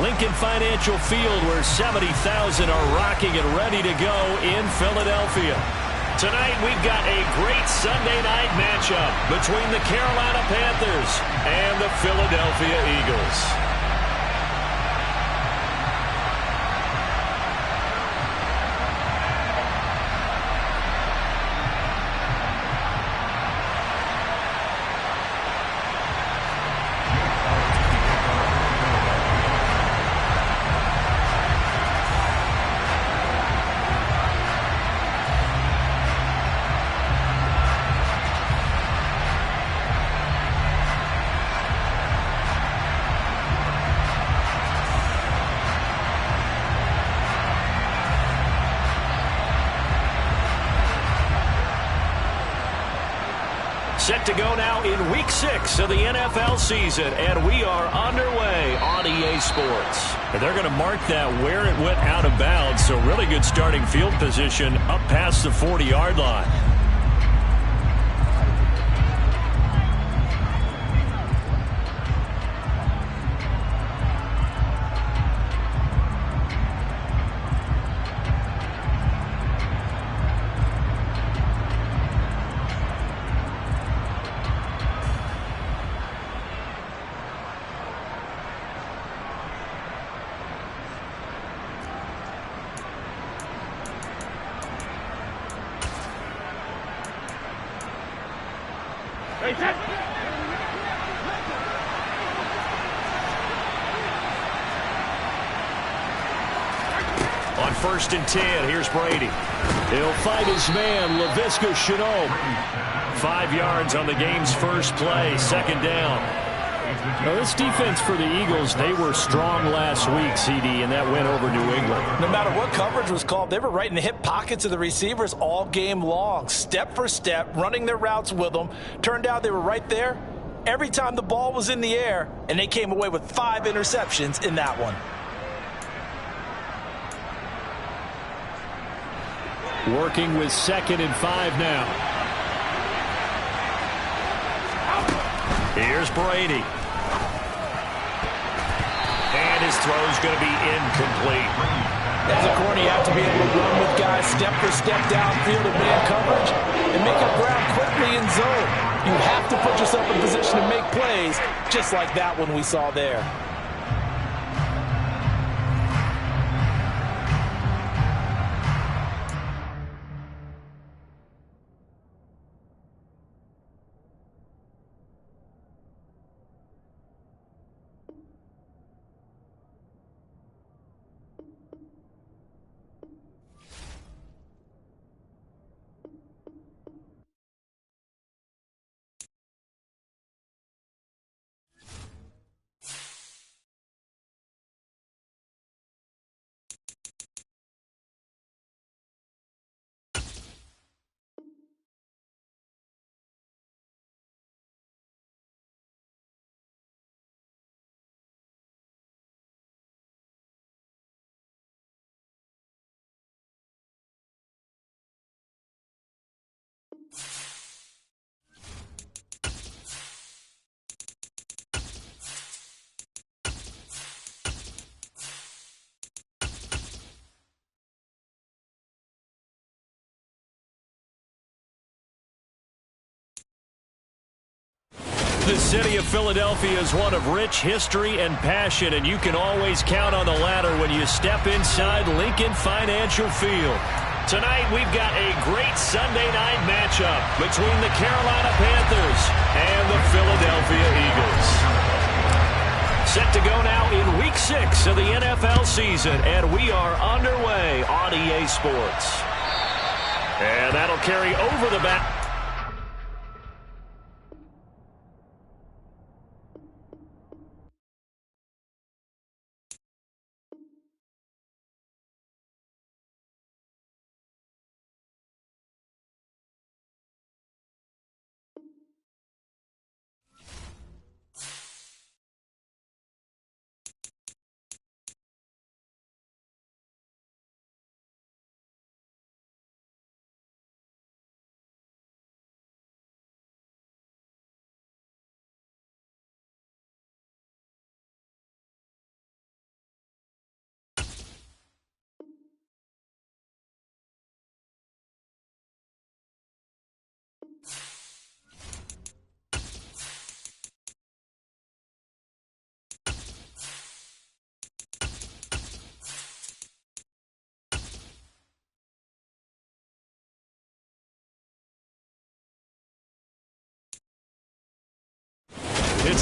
Lincoln Financial Field, where 70,000 are rocking and ready to go in Philadelphia. Tonight, we've got a great Sunday night matchup between the Carolina Panthers and the Philadelphia Eagles. Set to go now in Week 6 of the NFL season, and we are underway on EA Sports. And they're going to mark that where it went out of bounds, so really good starting field position up past the 40-yard line. On 1st and 10, here's Brady. He'll fight his man, Laviska Shenault. 5 yards on the game's first play, 2nd down. Now, this defense for the Eagles, they were strong last week, CD, and that went over New England. No matter what coverage was called, they were right in the hip pockets of the receivers all game long, step for step, running their routes with them. Turned out they were right there every time the ball was in the air, and they came away with 5 interceptions in that one. Working with 2nd and 5 now. Here's Brady. And his throw's going to be incomplete. As a corner, you have to be able to run with guys step for step downfield in man coverage and make up ground quickly in zone. You have to put yourself in position to make plays, just like that one we saw there. The city of Philadelphia is one of rich history and passion, and you can always count on the latter when you step inside Lincoln Financial Field. Tonight, we've got a great Sunday night matchup between the Carolina Panthers and the Philadelphia Eagles. Set to go now in Week 6 of the NFL season, and we are underway on EA Sports. And that'll carry over the back.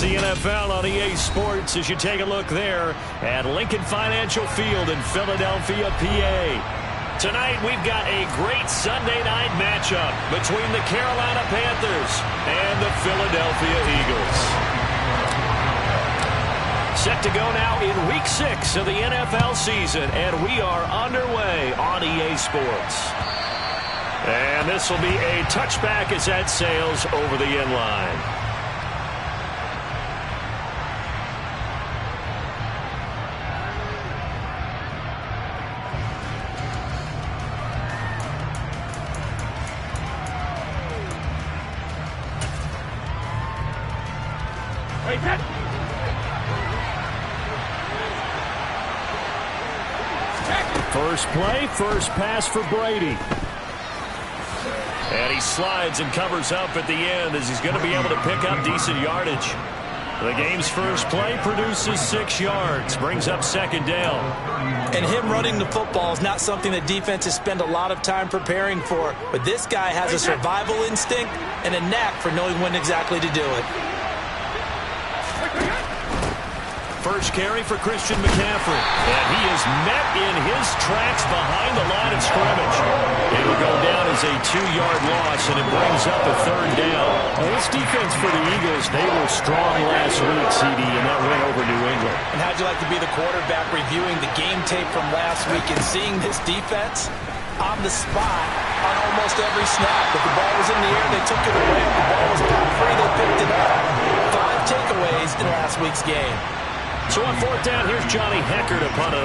It's the NFL on EA Sports as you take a look there at Lincoln Financial Field in Philadelphia, PA. Tonight we've got a great Sunday night matchup between the Carolina Panthers and the Philadelphia Eagles. Set to go now in Week 6 of the NFL season, and we are underway on EA Sports. And this will be a touchback as that sails over the end line. First play, first pass for Brady. And he slides and covers up at the end as he's going to be able to pick up decent yardage. The game's first play produces 6 yards, brings up second down. And him running the football is not something that defenses spend a lot of time preparing for. But this guy has a survival instinct and a knack for knowing when exactly to do it. First carry for Christian McCaffrey. And he is met in his tracks behind the line of scrimmage. It will go down as a 2-yard loss, and it brings up a third down. Well, this defense for the Eagles, they were strong last week, CD, in that win over New England. And how'd you like to be the quarterback reviewing the game tape from last week and seeing this defense on the spot on almost every snap? If the ball was in the air, they took it away. If the ball was back free, they picked it up. 5 takeaways in last week's game. So on fourth down, here's Johnny Hecker to punt it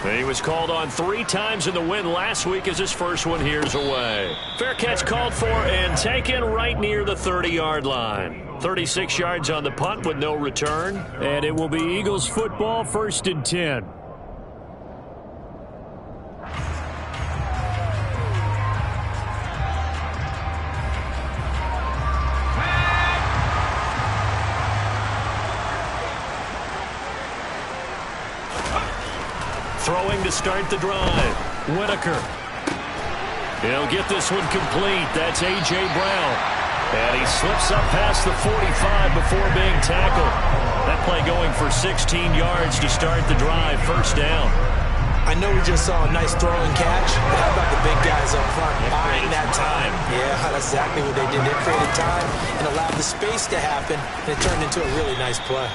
away. He was called on 3 times in the win last week as his first one here's away. Fair catch called for and taken right near the 30-yard line. 36 yards on the punt with no return. And it will be Eagles football, 1st and 10. Throwing to start the drive. Whitaker. He'll get this one complete. That's A.J. Brown. And he slips up past the 45 before being tackled. That play going for 16 yards to start the drive. First down. I know we just saw a nice throw and catch, but how about the big guys up front buying that time? Yeah, that's exactly what they did. They created time and allowed the space to happen, and it turned into a really nice play.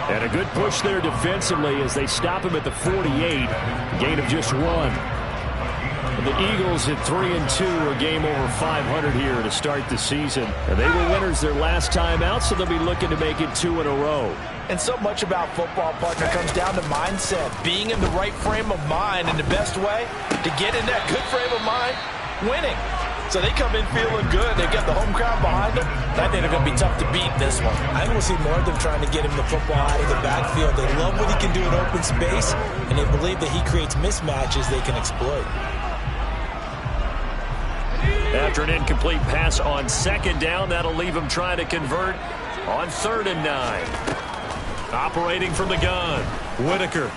And a good push there defensively as they stop him at the 48. A gain of just 1. The Eagles at 3-2, a game over 500 here to start the season. And they were winners their last time out, so they'll be looking to make it 2 in a row. And so much about football, partner, comes down to mindset. Being in the right frame of mind, and the best way to get in that good frame of mind, winning. So they come in feeling good. They've got the home crowd behind them. I think they're going to be tough to beat this one. I will see more of them trying to get him the football out of the backfield. They love what he can do in open space, and they believe that he creates mismatches they can exploit. After an incomplete pass on second down, that'll leave him trying to convert on 3rd and 9. Operating from the gun, Whitaker.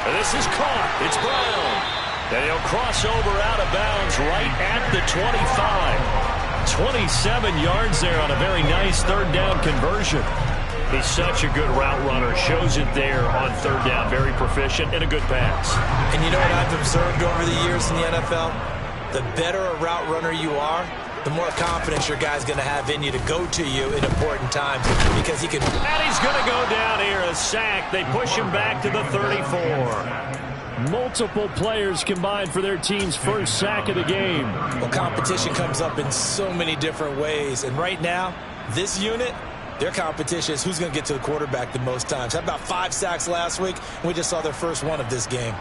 And this is caught. It's Brown. And he'll cross over out of bounds right at the 25. 27 yards there on a very nice 3rd down conversion. He's such a good route runner. Shows it there on 3rd down. Very proficient and a good pass. And you know what I've observed over the years in the NFL? The better a route runner you are, the more confidence your guy's going to have in you to go to you in important times because he can. And he's going to go down here, a sack. They push him back to the 34. Multiple players combined for their team's first sack of the game. Well, competition comes up in so many different ways. And right now, this unit, their competition is who's going to get to the quarterback the most times. How about 5 sacks last week? We just saw their first one of this game.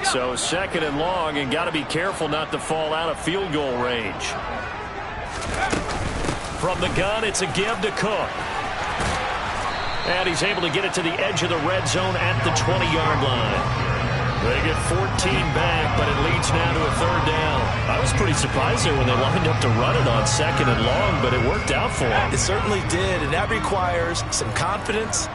So 2nd and long, and got to be careful not to fall out of field goal range. From the gun, it's a give to Cook. And he's able to get it to the edge of the red zone at the 20-yard line. They get 14 back, but it leads now to a 3rd down. I was pretty surprised there when they lined up to run it on 2nd and long, but it worked out for them. It certainly did, and that requires some confidence,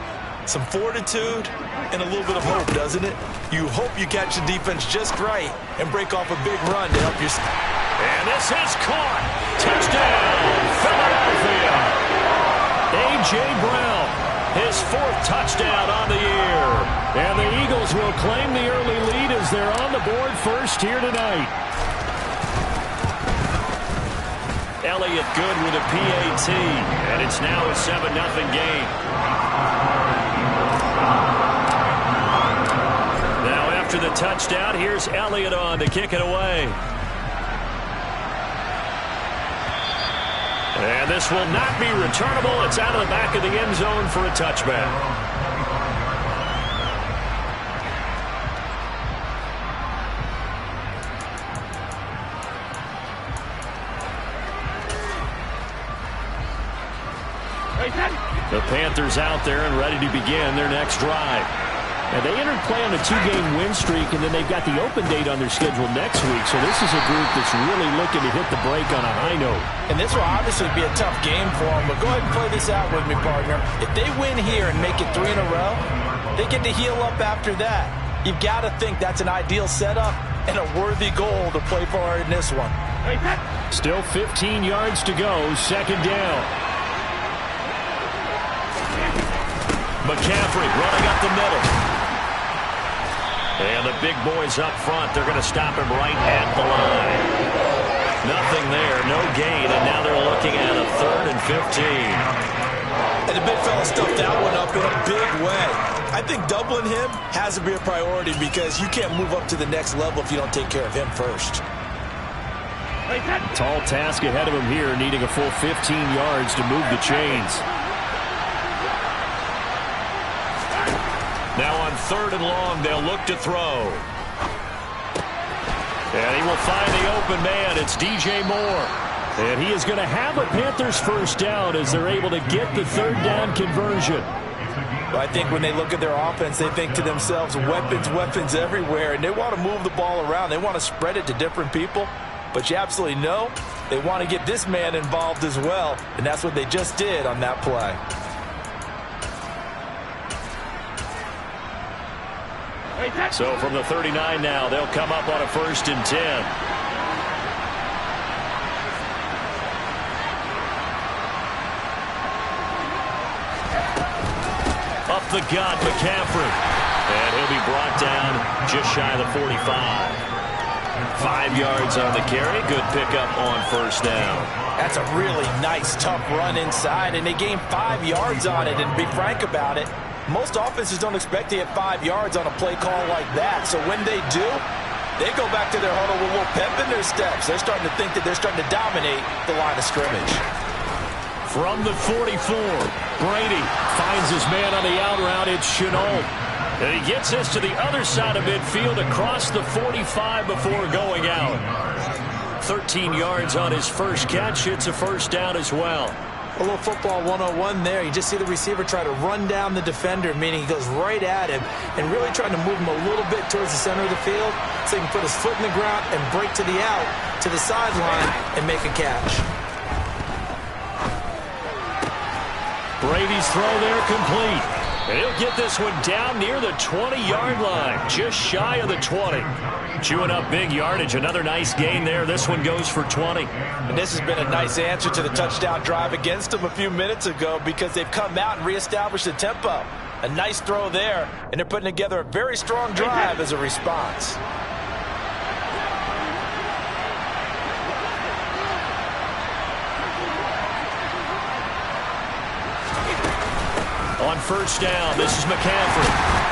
some fortitude, and a little bit of hope, doesn't it? You hope you catch the defense just right and break off a big run to help your... And this is caught. Touchdown, Philadelphia. A.J. Brown, his 4th touchdown on the year. And the Eagles will claim the early lead as they're on the board first here tonight. Elliott good with a PAT, and it's now a 7-0 game. Now after the touchdown, here's Elliott on to kick it away. And this will not be returnable. It's out of the back of the end zone for a touchback. The Panthers out there and ready to begin their next drive. And they entered play on a 2-game win streak, and then they've got the open date on their schedule next week. So this is a group that's really looking to hit the break on a high note. And this will obviously be a tough game for them, but go ahead and play this out with me, partner. If they win here and make it 3 in a row, they get to heal up after that. You've got to think that's an ideal setup and a worthy goal to play for in this one. Still 15 yards to go, 2nd down. McCaffrey running up the middle. And the big boys up front, they're going to stop him right at the line. Nothing there, no gain, and now they're looking at a 3rd and 15. And the big fella stuffed that one up in a big way. I think doubling him has to be a priority because you can't move up to the next level if you don't take care of him first. Tall task ahead of him here, needing a full 15 yards to move the chains. Now on 3rd and long, they'll look to throw. And he will find the open man. It's DJ Moore. And he is going to have a Panthers first down as they're able to get the 3rd down conversion. I think when they look at their offense, they think to themselves, weapons, weapons everywhere. And they want to move the ball around. They want to spread it to different people. But you absolutely know they want to get this man involved as well. And that's what they just did on that play. So from the 39 now, they'll come up on a 1st and 10. Up the gut, McCaffrey. And he'll be brought down just shy of the 45. 5 yards on the carry. Good pickup on 1st down. That's a really nice, tough run inside, and they gained 5 yards on it. And to be frank about it, most offenses don't expect to get 5 yards on a play call like that. So when they do, they go back to their huddle with a little pep in their steps. They're starting to think that they're starting to dominate the line of scrimmage. From the 44, Brady finds his man on the out route. It's Chenault. And he gets this to the other side of midfield across the 45 before going out. 13 yards on his first catch. It's a 1st down as well. A little football 101 there. You just see the receiver try to run down the defender, meaning he goes right at him and really trying to move him a little bit towards the center of the field so he can put his foot in the ground and break to the out, to the sideline, and make a catch. Brady's throw there complete. And he'll get this one down near the 20-yard line, just shy of the 20. Chewing up big yardage. Another nice gain there. This one goes for 20. And this has been a nice answer to the touchdown drive against them a few minutes ago because they've come out and reestablished the tempo. A nice throw there, and they're putting together a very strong drive as a response. On 1st down, this is McCaffrey.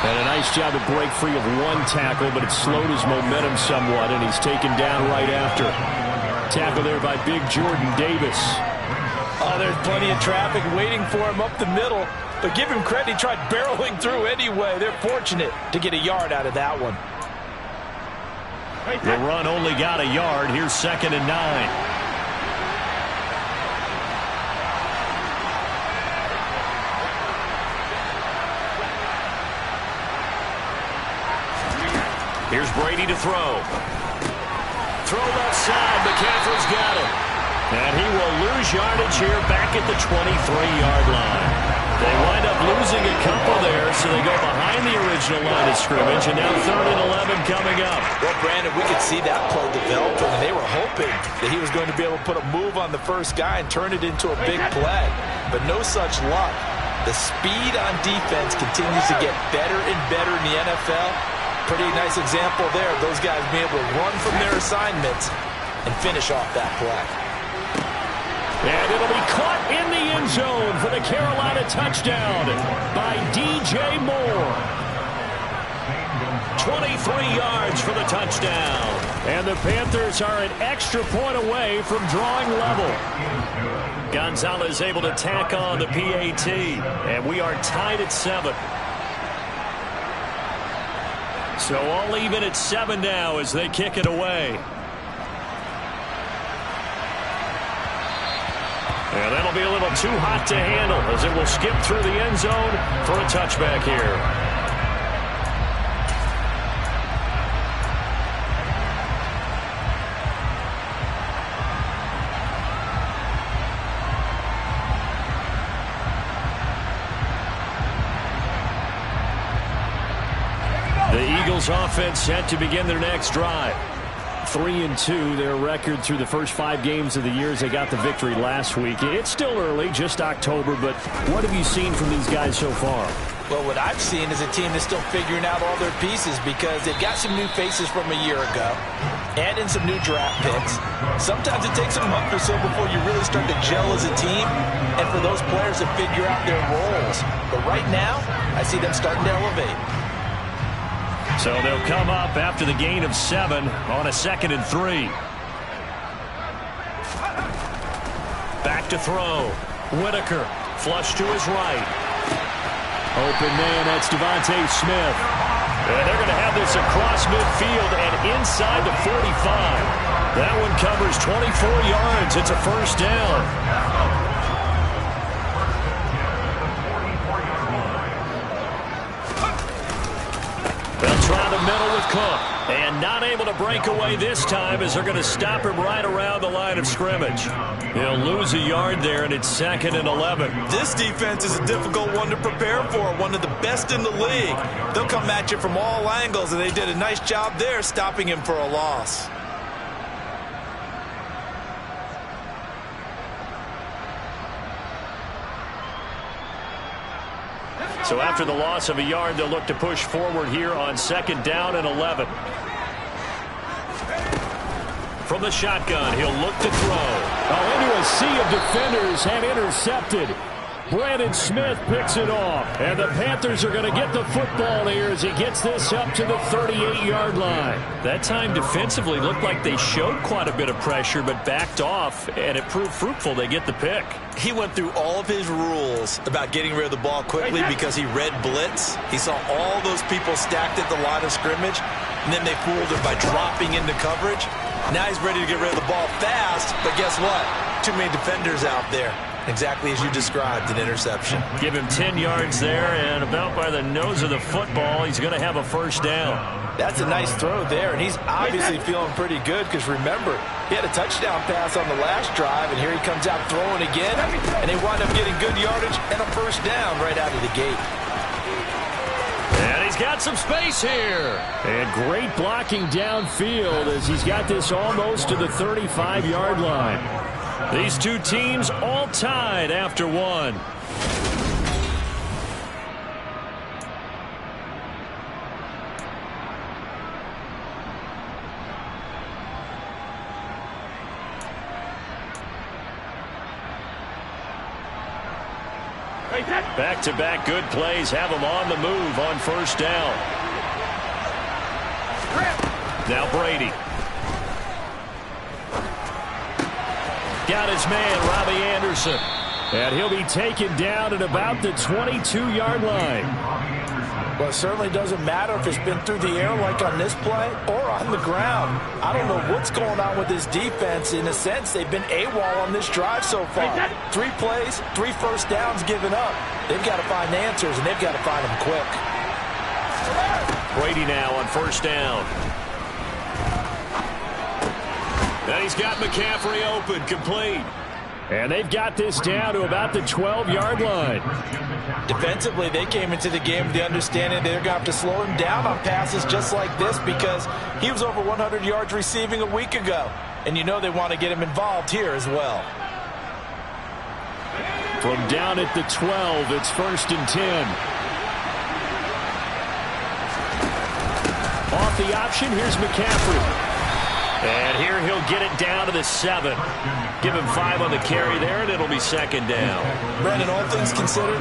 And a nice job to break free of one tackle, but it slowed his momentum somewhat, and he's taken down right after. Tackle there by big Jordan Davis. Oh, there's plenty of traffic waiting for him up the middle, but give him credit, he tried barreling through anyway. They're fortunate to get a yard out of that one. The run only got a yard. Here's 2nd and 9. Here's Brady to throw. Throw left side. McCaffrey's got it. And he will lose yardage here back at the 23-yard line. They wind up losing a couple there, so they go behind the original. original line of scrimmage, and now 3rd and 11 coming up. Well, Brandon, we could see that play developing, and they were hoping that he was going to be able to put a move on the first guy and turn it into a big play. But no such luck. The speed on defense continues to get better and better in the NFL. Pretty nice example there of those guys being able to run from their assignments and finish off that play. And it'll be caught in the end zone for the Carolina touchdown by DJ Moore. 23 yards for the touchdown. And the Panthers are an extra point away from drawing level. Gonzalez able to tack on the PAT. And we are tied at 7. So all even at 7 now as they kick it away. And that'll be a little too hot to handle as it will skip through the end zone for a touchback here. The Eagles offense set to begin their next drive. 3-2, their record through the first 5 games of the year as they got the victory last week. It's still early, just October, but what have you seen from these guys so far? Well, what I've seen is a team that's still figuring out all their pieces because they've got some new faces from a year ago, add in some new draft picks. Sometimes it takes a month or so before you really start to gel as a team and for those players to figure out their roles. But right now, I see them starting to elevate. So they'll come up after the gain of 7 on a 2nd and 3. Back to throw. Whitaker, flush to his right. Open man, that's Devontae Smith. And they're going to have this across midfield and inside the 45. That one covers 24 yards. It's a first down. Try the middle with Cook. And not able to break away this time as they're going to stop him right around the line of scrimmage. He'll lose a yard there, and it's 2nd and 11. This defense is a difficult one to prepare for, one of the best in the league. They'll come at you from all angles, and they did a nice job there stopping him for a loss. So after the loss of a yard, they'll look to push forward here on 2nd down and 11. From the shotgun, he'll look to throw. Into a sea of defenders and intercepted. Brandon Smith picks it off. And the Panthers are going to get the football here as he gets this up to the 38-yard line. That time defensively looked like they showed quite a bit of pressure but backed off, and it proved fruitful. They get the pick. He went through all of his rules about getting rid of the ball quickly because he read blitz. He saw all those people stacked at the line of scrimmage, and then they fooled him by dropping into coverage. Now he's ready to get rid of the ball fast, but guess what? Too many defenders out there. Exactly as you described, an interception. Give him 10 yards there, and about by the nose of the football, he's going to have a first down. That's a nice throw there, and he's obviously feeling pretty good because, remember, he had a touchdown pass on the last drive, and here he comes out throwing again, and they wind up getting good yardage and a first down right out of the gate. And he's got some space here. And great blocking downfield as he's got this almost to the 35-yard line. These two teams all tied after 1. Back-to-back good plays have them on the move on first down. Now Brady. Got his man, Robbie Anderson. And he'll be taken down at about the 22-yard line. Well, it certainly doesn't matter if it's been through the air like on this play or on the ground. I don't know what's going on with this defense. In a sense, they've been AWOL on this drive so far. 3 plays, 3 first downs given up. They've got to find answers, and they've got to find them quick. Brady now on first down. And he's got McCaffrey open, complete. And they've got this down to about the 12-yard line. Defensively, they came into the game with the understanding they're going to have to slow him down on passes just like this because he was over 100 yards receiving a week ago. And you know they want to get him involved here as well. From down at the 12, it's 1st and 10. Off the option, here's McCaffrey. And here he'll get it down to the 7. Give him 5 on the carry there, and it'll be 2nd down. Brandon, all things considered,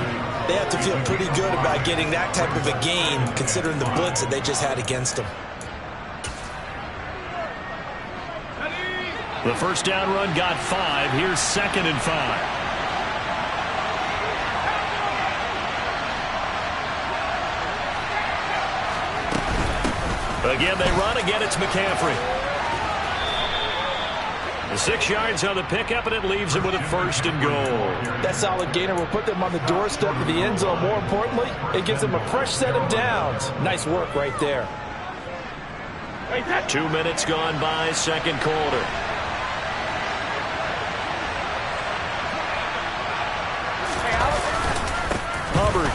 they have to feel pretty good about getting that type of a gain considering the blitz that they just had against them. The first down run got 5. Here's 2nd and 5. Again, they run. Again, it's McCaffrey. 6 yards on the pickup, and it leaves him with a 1st and goal. That solid gainer will put them on the doorstep of the end zone. More importantly, it gives them a fresh set of downs. Nice work right there. 2 minutes gone by, 2nd quarter. Hubbard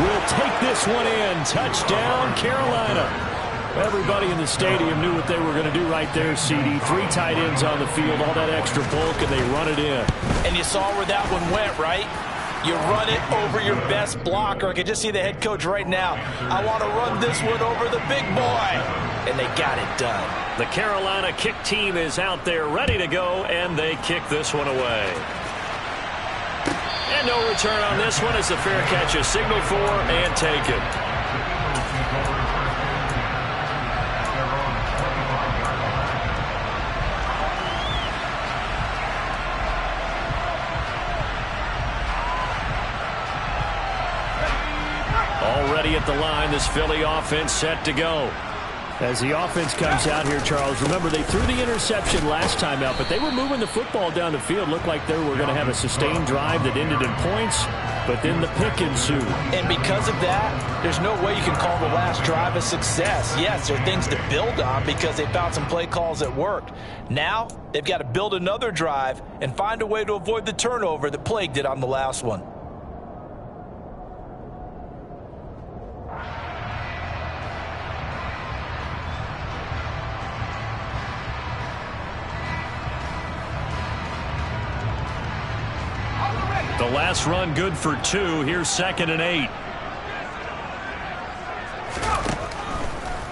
will take this one in. Touchdown, Carolina. Everybody in the stadium knew what they were going to do right there, CD. 3 tight ends on the field, all that extra bulk, and they run it in. And you saw where that one went, right? You run it over your best blocker. I can just see the head coach right now. I want to run this one over the big boy. And they got it done. The Carolina kick team is out there ready to go, and they kick this one away. And no return on this one as the fair catch is signaled for and taken. Already at the line, this Philly offense set to go. As the offense comes out here, Charles, remember they threw the interception last time out, but they were moving the football down the field. Looked like they were going to have a sustained drive that ended in points, but then the pick ensued. And because of that, there's no way you can call the last drive a success. Yes, there are things to build on because they found some play calls that worked. Now, they've got to build another drive and find a way to avoid the turnover that plagued it on the last one. The last run good for 2. Here's 2nd and 8.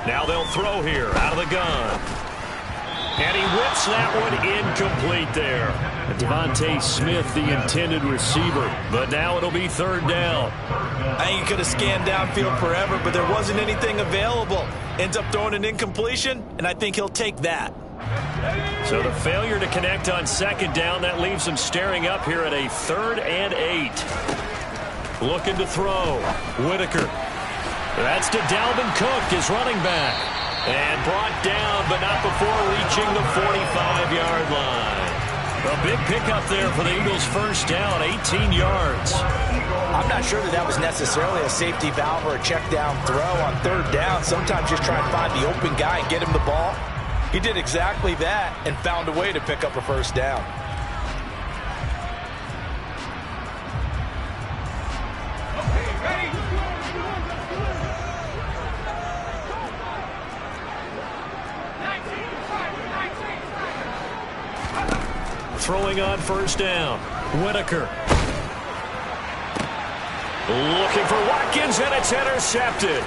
Now they'll throw here out of the gun. And he whips that one incomplete there. Devontae Smith, the intended receiver. But now it'll be 3rd down. I think he could have scanned downfield forever, but there wasn't anything available. Ends up throwing an incompletion, and I think he'll take that. So the failure to connect on 2nd down, that leaves him staring up here at a 3rd and 8. Looking to throw. Whitaker. That's to Dalvin Cook, his running back. And brought down, but not before reaching the 45-yard line. A big pickup there for the Eagles' 1st down, 18 yards. I'm not sure that was necessarily a safety valve or a check down throw on 3rd down. Sometimes just try and find the open guy and get him the ball. He did exactly that and found a way to pick up a 1st down. Throwing on 1st down. Whitaker. Looking for Watkins, and it's intercepted.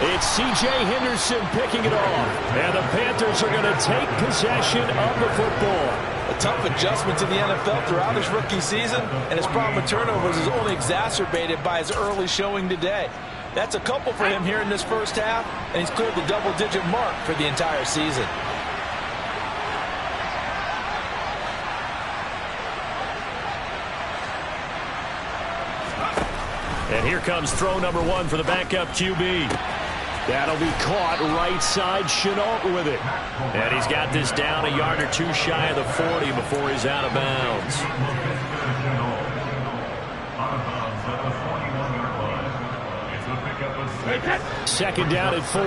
It's C.J. Henderson picking it off. And the Panthers are going to take possession of the football. A tough adjustment to the NFL throughout his rookie season, and his problem with turnovers is only exacerbated by his early showing today. That's a couple for him here in this 1st half, and he's cleared the double-digit mark for the entire season. And here comes throw number 1 for the backup QB. That'll be caught right side. Chenault with it. And he's got this down a yard or 2 shy of the 40 before he's out of bounds. Second down at 4.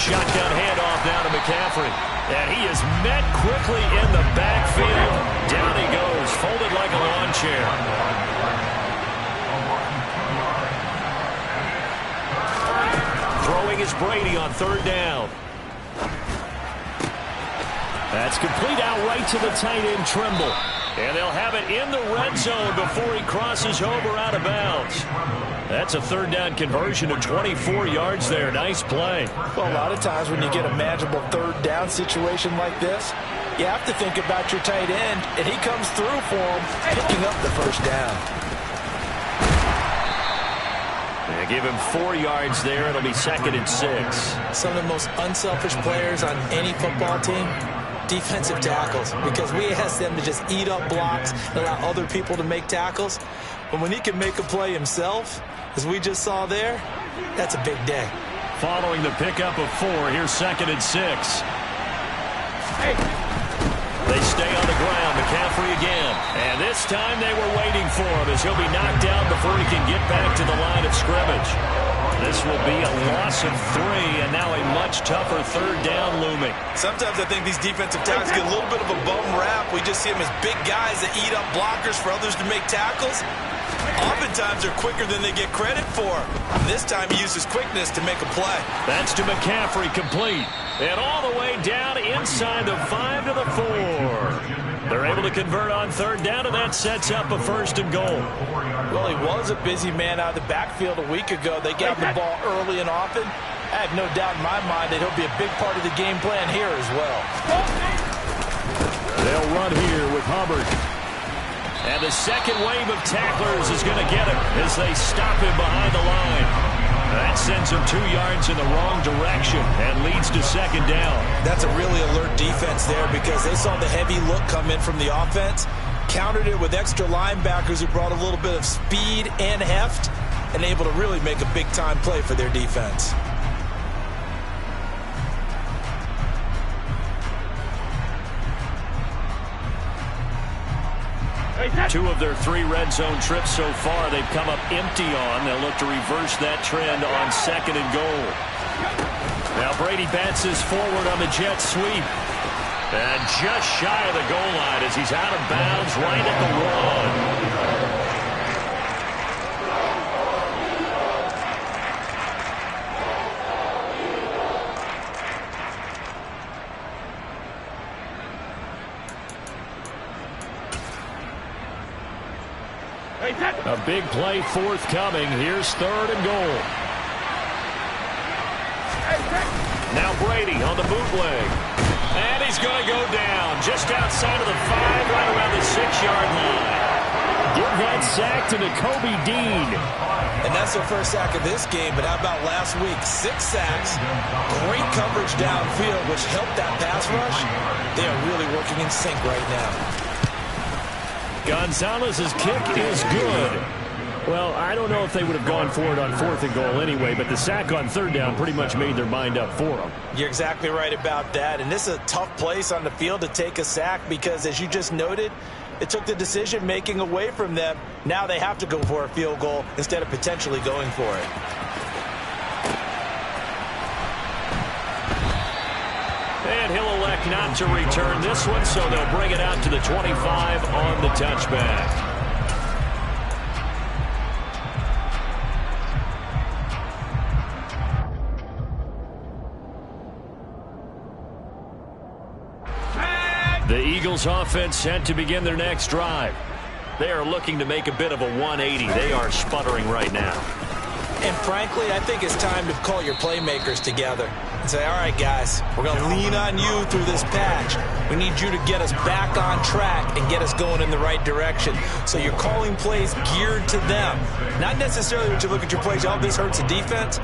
shotgun handoff now to McCaffrey. And he is met quickly in the backfield. Down he goes, folded like a lawn chair. Throwing is Brady on third down. That's complete out right to the tight end, Trimble. And they'll have it in the red zone before he crosses over out of bounds. That's a third down conversion of 24 yards there. Nice play. Well, a lot of times when you get a manageable third down situation like this, you have to think about your tight end, and he comes through for him, picking up the first down. They give him 4 yards there. It'll be 2nd and 6. Some of the most unselfish players on any football team, defensive tackles, because we ask them to just eat up blocks and allow other people to make tackles. But when he can make a play himself, as we just saw there, that's a big day. Following the pickup of 4, here's 2nd and 6. They stay on the ground. McCaffrey again. And this time they were waiting for him as he'll be knocked down before he can get back to the line of scrimmage. This will be a loss of 3, and now a much tougher third down looming. Sometimes I think these defensive tackles get a little bit of a bum rap. We just see them as big guys that eat up blockers for others to make tackles. Oftentimes they're quicker than they get credit for. This time he uses quickness to make a play. That's to McCaffrey, complete. And all the way down inside the 5 to the 4. They're able to convert on third down, and that sets up a 1st and goal. Well, he was a busy man out of the backfield a week ago. They got the ball early and often. I have no doubt in my mind that he'll be a big part of the game plan here as well. They'll run here with Hubbard. And the second wave of tacklers is going to get him as they stop him behind the line. That sends him 2 yards in the wrong direction and leads to 2nd down. That's a really alert defense there because they saw the heavy look come in from the offense, countered it with extra linebackers who brought a little bit of speed and heft, and able to really make a big-time play for their defense. Two of their 3 red zone trips so far they've come up empty on. They'll look to reverse that trend on 2nd and goal. Now Brady bounces forward on the jet sweep. And just shy of the goal line as he's out of bounds right at the 1. A big play forthcoming. Here's 3rd and goal. Now Brady on the bootleg. And he's going to go down just outside of the 5, right around the 6-yard line. Give that sack to Nakobe Dean. And that's their first sack of this game, but how about last week? 6 sacks, great coverage downfield, which helped that pass rush. They are really working in sync right now. Gonzalez's kick is good. Well, I don't know if they would have gone for it on 4th and goal anyway, but the sack on 3rd down pretty much made their mind up for them. You're exactly right about that, and this is a tough place on the field to take a sack because, as you just noted, it took the decision-making away from them. Now they have to go for a field goal instead of potentially going for it. And he'll elect not to return this one, so they'll bring it out to the 25 on the touchback. The Eagles offense set to begin their next drive. They are looking to make a bit of a 180. They are sputtering right now. And frankly, I think it's time to call your playmakers together and say, all right, guys, we're going to lean on you through this patch. We need you to get us back on track and get us going in the right direction. So you're calling plays geared to them. Not necessarily when you look at your plays, oh, this hurts the defense.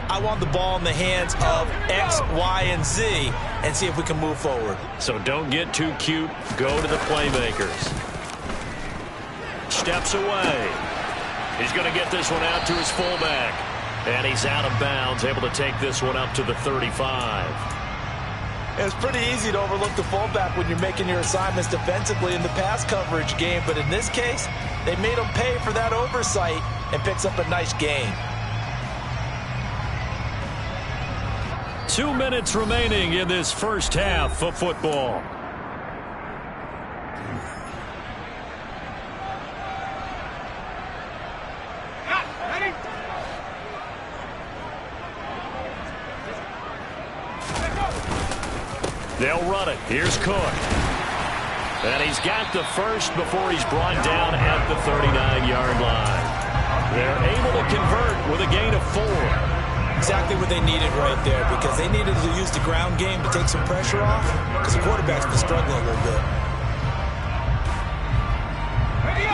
I want the ball in the hands of X, Y, and Z and see if we can move forward. So don't get too cute. Go to the playmakers. Steps away. He's going to get this one out to his fullback. And he's out of bounds, able to take this one up to the 35. It's pretty easy to overlook the fullback when you're making your assignments defensively in the pass coverage game. But in this case, they made him pay for that oversight and picks up a nice gain. 2 minutes remaining in this first half of football. They'll run it. Here's Cook. And he's got the first before he's brought down at the 39-yard line. They're able to convert with a gain of 4. Exactly what they needed right there, because they needed to use the ground game to take some pressure off, because the quarterback's been struggling a little bit.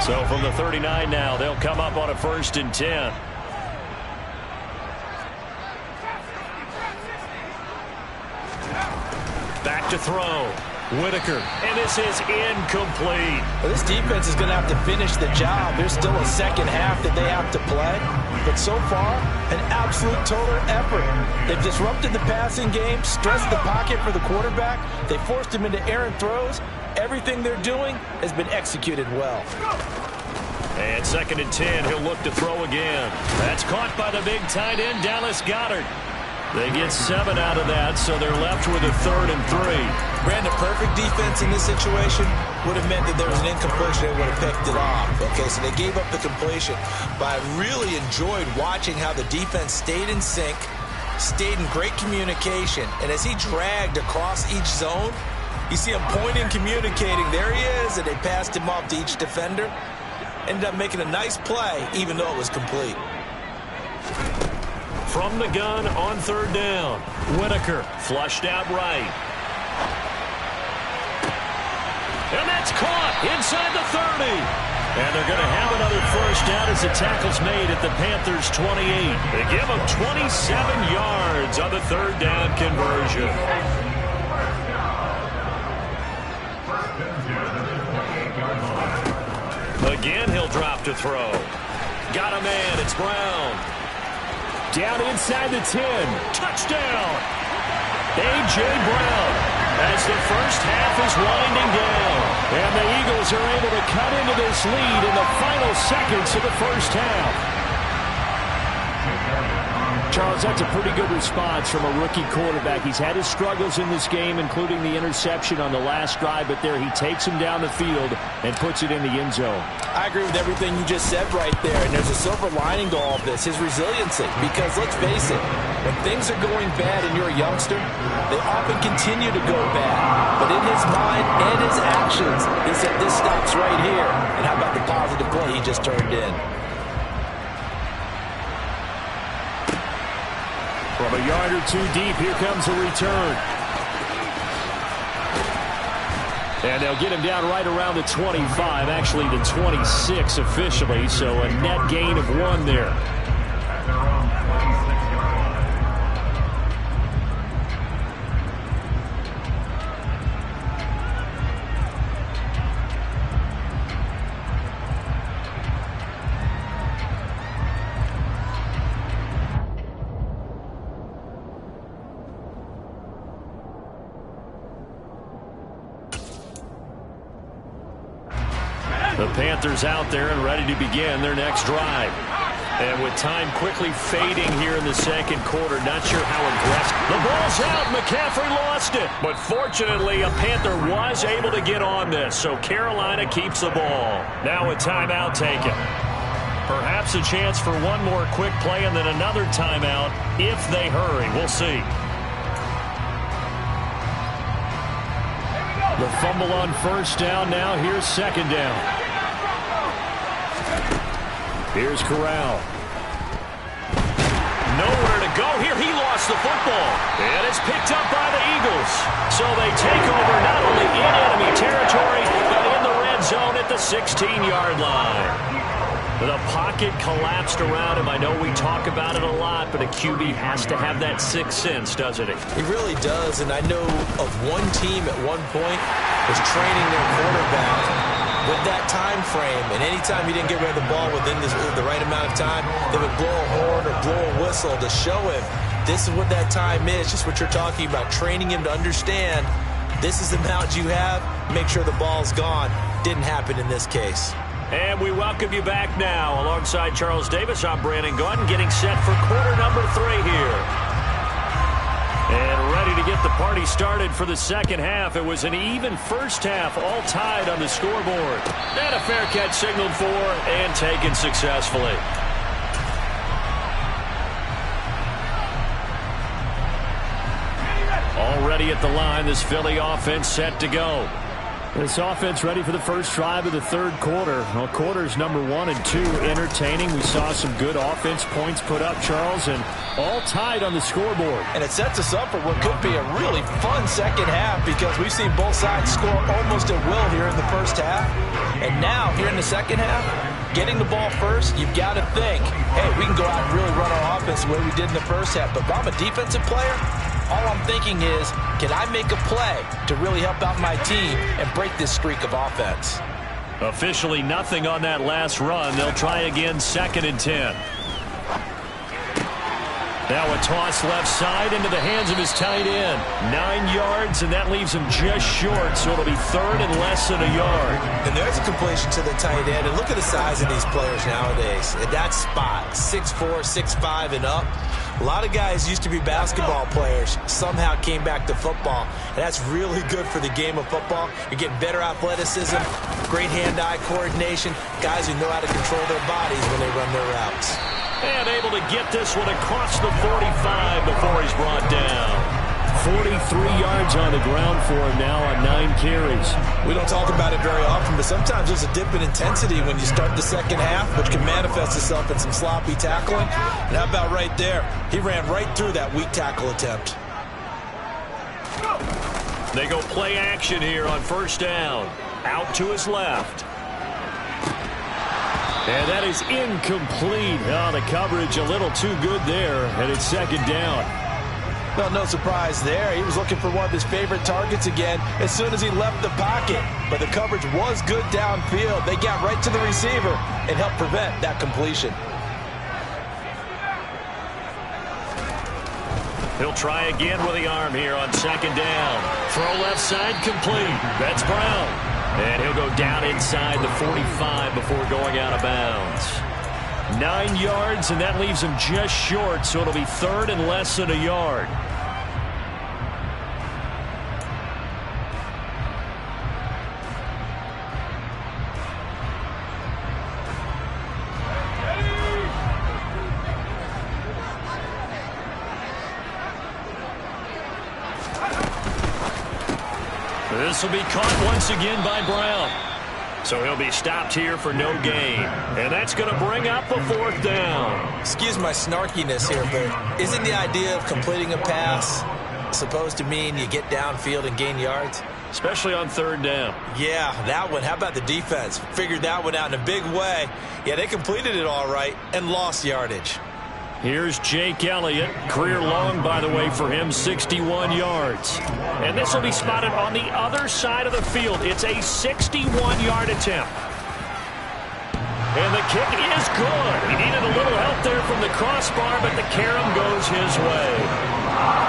So from the 39 now, they'll come up on a 1st and 10. Back to throw. Whitaker, and this is incomplete. Well, this defense is going to have to finish the job. There's still a second half that they have to play. But so far, an absolute total effort. They've disrupted the passing game, stressed the pocket for the quarterback. They forced him into errant throws. Everything they're doing has been executed well. And 2nd and 10, he'll look to throw again. That's caught by the big tight end, Dallas Goedert. They get 7 out of that, so they're left with a 3rd and 3. Brandon, perfect defense in this situation would have meant that there was an incompletion. They would have picked it off. Okay, so they gave up the completion. But I really enjoyed watching how the defense stayed in sync, stayed in great communication. And as he dragged across each zone, you see him pointing, communicating. There he is, and they passed him off to each defender. Ended up making a nice play, even though it was complete. From the gun on 3rd down. Whitaker flushed out right. And that's caught inside the 30. And they're going to have another 1st down as the tackle's made at the Panthers' 28. They give them 27 yards on the 3rd down conversion. Again, he'll drop to throw. Got a man. It's Brown. Down inside the 10. Touchdown. A.J. Brown as the first half is winding down. And the Eagles are able to cut into this lead in the final seconds of the first half. Charles, that's a pretty good response from a rookie quarterback. He's had his struggles in this game, including the interception on the last drive, but there he takes him down the field and puts it in the end zone. I agree with everything you just said right there, and there's a silver lining to all of this, his resiliency. Because let's face it, when things are going bad and you're a youngster, they often continue to go bad. But in his mind and his actions, he said, this stops right here. And how about the positive play he just turned in? From a yard or two deep, here comes a return. And they'll get him down right around the 25, actually the 26 officially, so a net gain of 1 there. The Panthers out there and ready to begin their next drive. And with time quickly fading here in the second quarter, not sure how aggressive. The ball's out. McCaffrey lost it. But fortunately, a Panther was able to get on this, so Carolina keeps the ball. Now a timeout taken. Perhaps a chance for one more quick play and then another timeout if they hurry. We'll see. The fumble on 1st down. Now here's 2nd down. Here's Corral. Nowhere to go here. He lost the football. And it's picked up by the Eagles. So they take over not only in enemy territory, but in the red zone at the 16-yard line. The pocket collapsed around him. I know we talk about it a lot, but a QB has to have that sixth sense, doesn't he? He really does, and I know of one team at one point was training their quarterback with that time frame, and anytime he didn't get rid of the ball within the right amount of time, they would blow a horn or blow a whistle to show him this is what that time is, just what you're talking about, training him to understand this is the amount you have, make sure the ball's gone. Didn't happen in this case. And we welcome you back now. Alongside Charles Davis, I'm Brandon Gaudin, getting set for quarter number 3 here. And ready to get the party started for the second half. It was an even first half, all tied on the scoreboard. And a fair catch signaled for and taken successfully. Already at the line, this Philly offense set to go. This offense ready for the first drive of the third quarter. Well, quarters number 1 and 2 entertaining. We saw some good offense points put up, Charles, and all tied on the scoreboard. And it sets us up for what could be a really fun second half because we've seen both sides score almost at will here in the first half. And now, here in the second half, getting the ball first, you've got to think, hey, we can go out and really run our offense the way we did in the first half. But if I'm a defensive player, all I'm thinking is, can I make a play to really help out my team and break this streak of offense? Officially nothing on that last run. They'll try again, 2nd and 10. Now a toss left side into the hands of his tight end. 9 yards, and that leaves him just short, so it'll be 3rd and less than a yard. And there's a completion to the tight end. And look at the size of these players nowadays. At that spot, 6'4", 6'5", and up. A lot of guys used to be basketball players, somehow came back to football, and that's really good for the game of football. You're getting better athleticism, great hand-eye coordination, guys who know how to control their bodies when they run their routes. And able to get this one across the 45 before he's brought down. 43 yards on the ground for him now on 9 carries. We don't talk about it very often, but sometimes there's a dip in intensity when you start the second half, which can manifest itself in some sloppy tackling. And how about right there? He ran right through that weak tackle attempt. They go play action here on first down. Out to his left. And that is incomplete. Oh, the coverage a little too good there, and it's 2nd down. Well, no surprise there. He was looking for one of his favorite targets again as soon as he left the pocket. But the coverage was good downfield. They got right to the receiver and helped prevent that completion. He'll try again with the arm here on 2nd down. Throw left side complete. That's Brown. And he'll go down inside the 45 before going out of bounds. 9 yards, and that leaves him just short, so it'll be 3rd and less than a yard. This will be caught once again by Brown. So he'll be stopped here for no gain. And that's going to bring up a 4th down. Excuse my snarkiness here, but isn't the idea of completing a pass supposed to mean you get downfield and gain yards? Especially on 3rd down. Yeah, that one. How about the defense? Figured that one out in a big way. Yeah, they completed it all right and lost yardage. Here's Jake Elliott. Career long, by the way, for him, 61 yards. And this will be spotted on the other side of the field. It's a 61-yard attempt. And the kick is good. He needed a little help there from the crossbar, but the carom goes his way.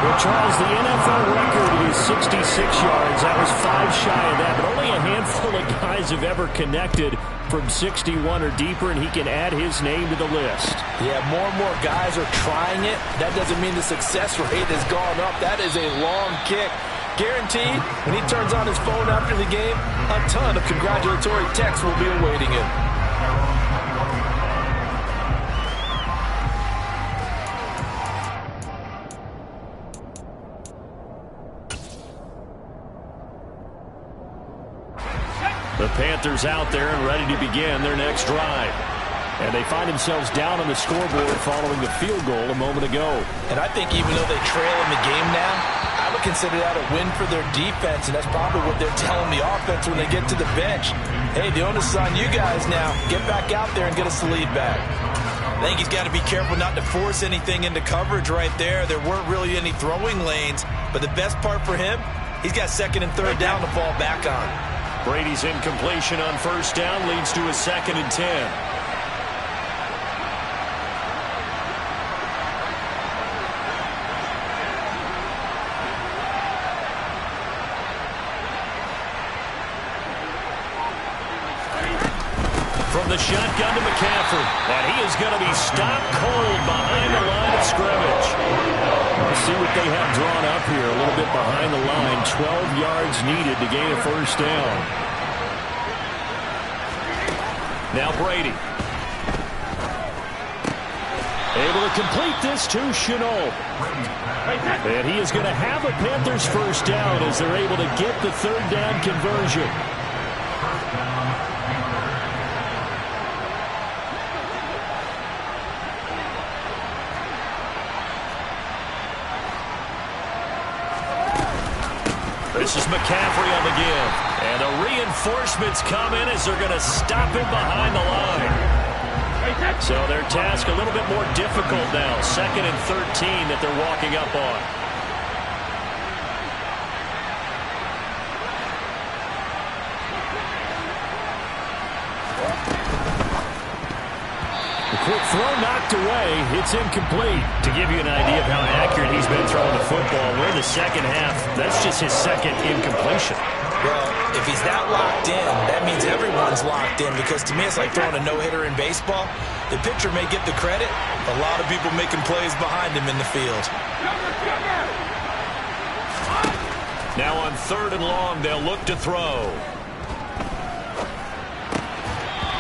Well, Charles, the NFL record is 66 yards. That was 5 shy of that, but only a handful of guys have ever connected from 61 or deeper, and he can add his name to the list. Yeah, more and more guys are trying it. That doesn't mean the success rate has gone up. That is a long kick. Guaranteed, when he turns on his phone after the game, a ton of congratulatory texts will be awaiting him. The Panthers out there and ready to begin their next drive. And they find themselves down on the scoreboard following the field goal a moment ago. And I think even though they trail in the game now, I would consider that a win for their defense, and that's probably what they're telling the offense when they get to the bench. Hey, the onus is on you guys now. Get back out there and get us the lead back. I think he's got to be careful not to force anything into coverage right there. There weren't really any throwing lanes, but the best part for him, he's got 2nd and 3rd down to fall back on. Brady's incompletion on 1st down leads to a 2nd and 10. From the shotgun to McCaffrey. And he is going to be stopped cold behind the line of scrimmage. Let's see what they have drawn up here. A little bit behind the line. 12 yards needed to gain a first down. Now Brady. Able to complete this to Chenault. And he is going to have a Panthers first down as they're able to get the third down conversion. This is McCaffrey on the give. And the reinforcements come in as they're going to stop him behind the line. So their task a little bit more difficult now. 2nd and 13 that they're walking up on. The quick throw knocked away. It's incomplete. To give you an idea of how accurate he's been throwing the football, we're in the second half. That's just his second incompletion. Well, if he's that locked in, that means everyone's locked in, because to me it's like throwing a no-hitter in baseball. The pitcher may get the credit. A lot of people making plays behind him in the field. Now on 3rd and long, they'll look to throw.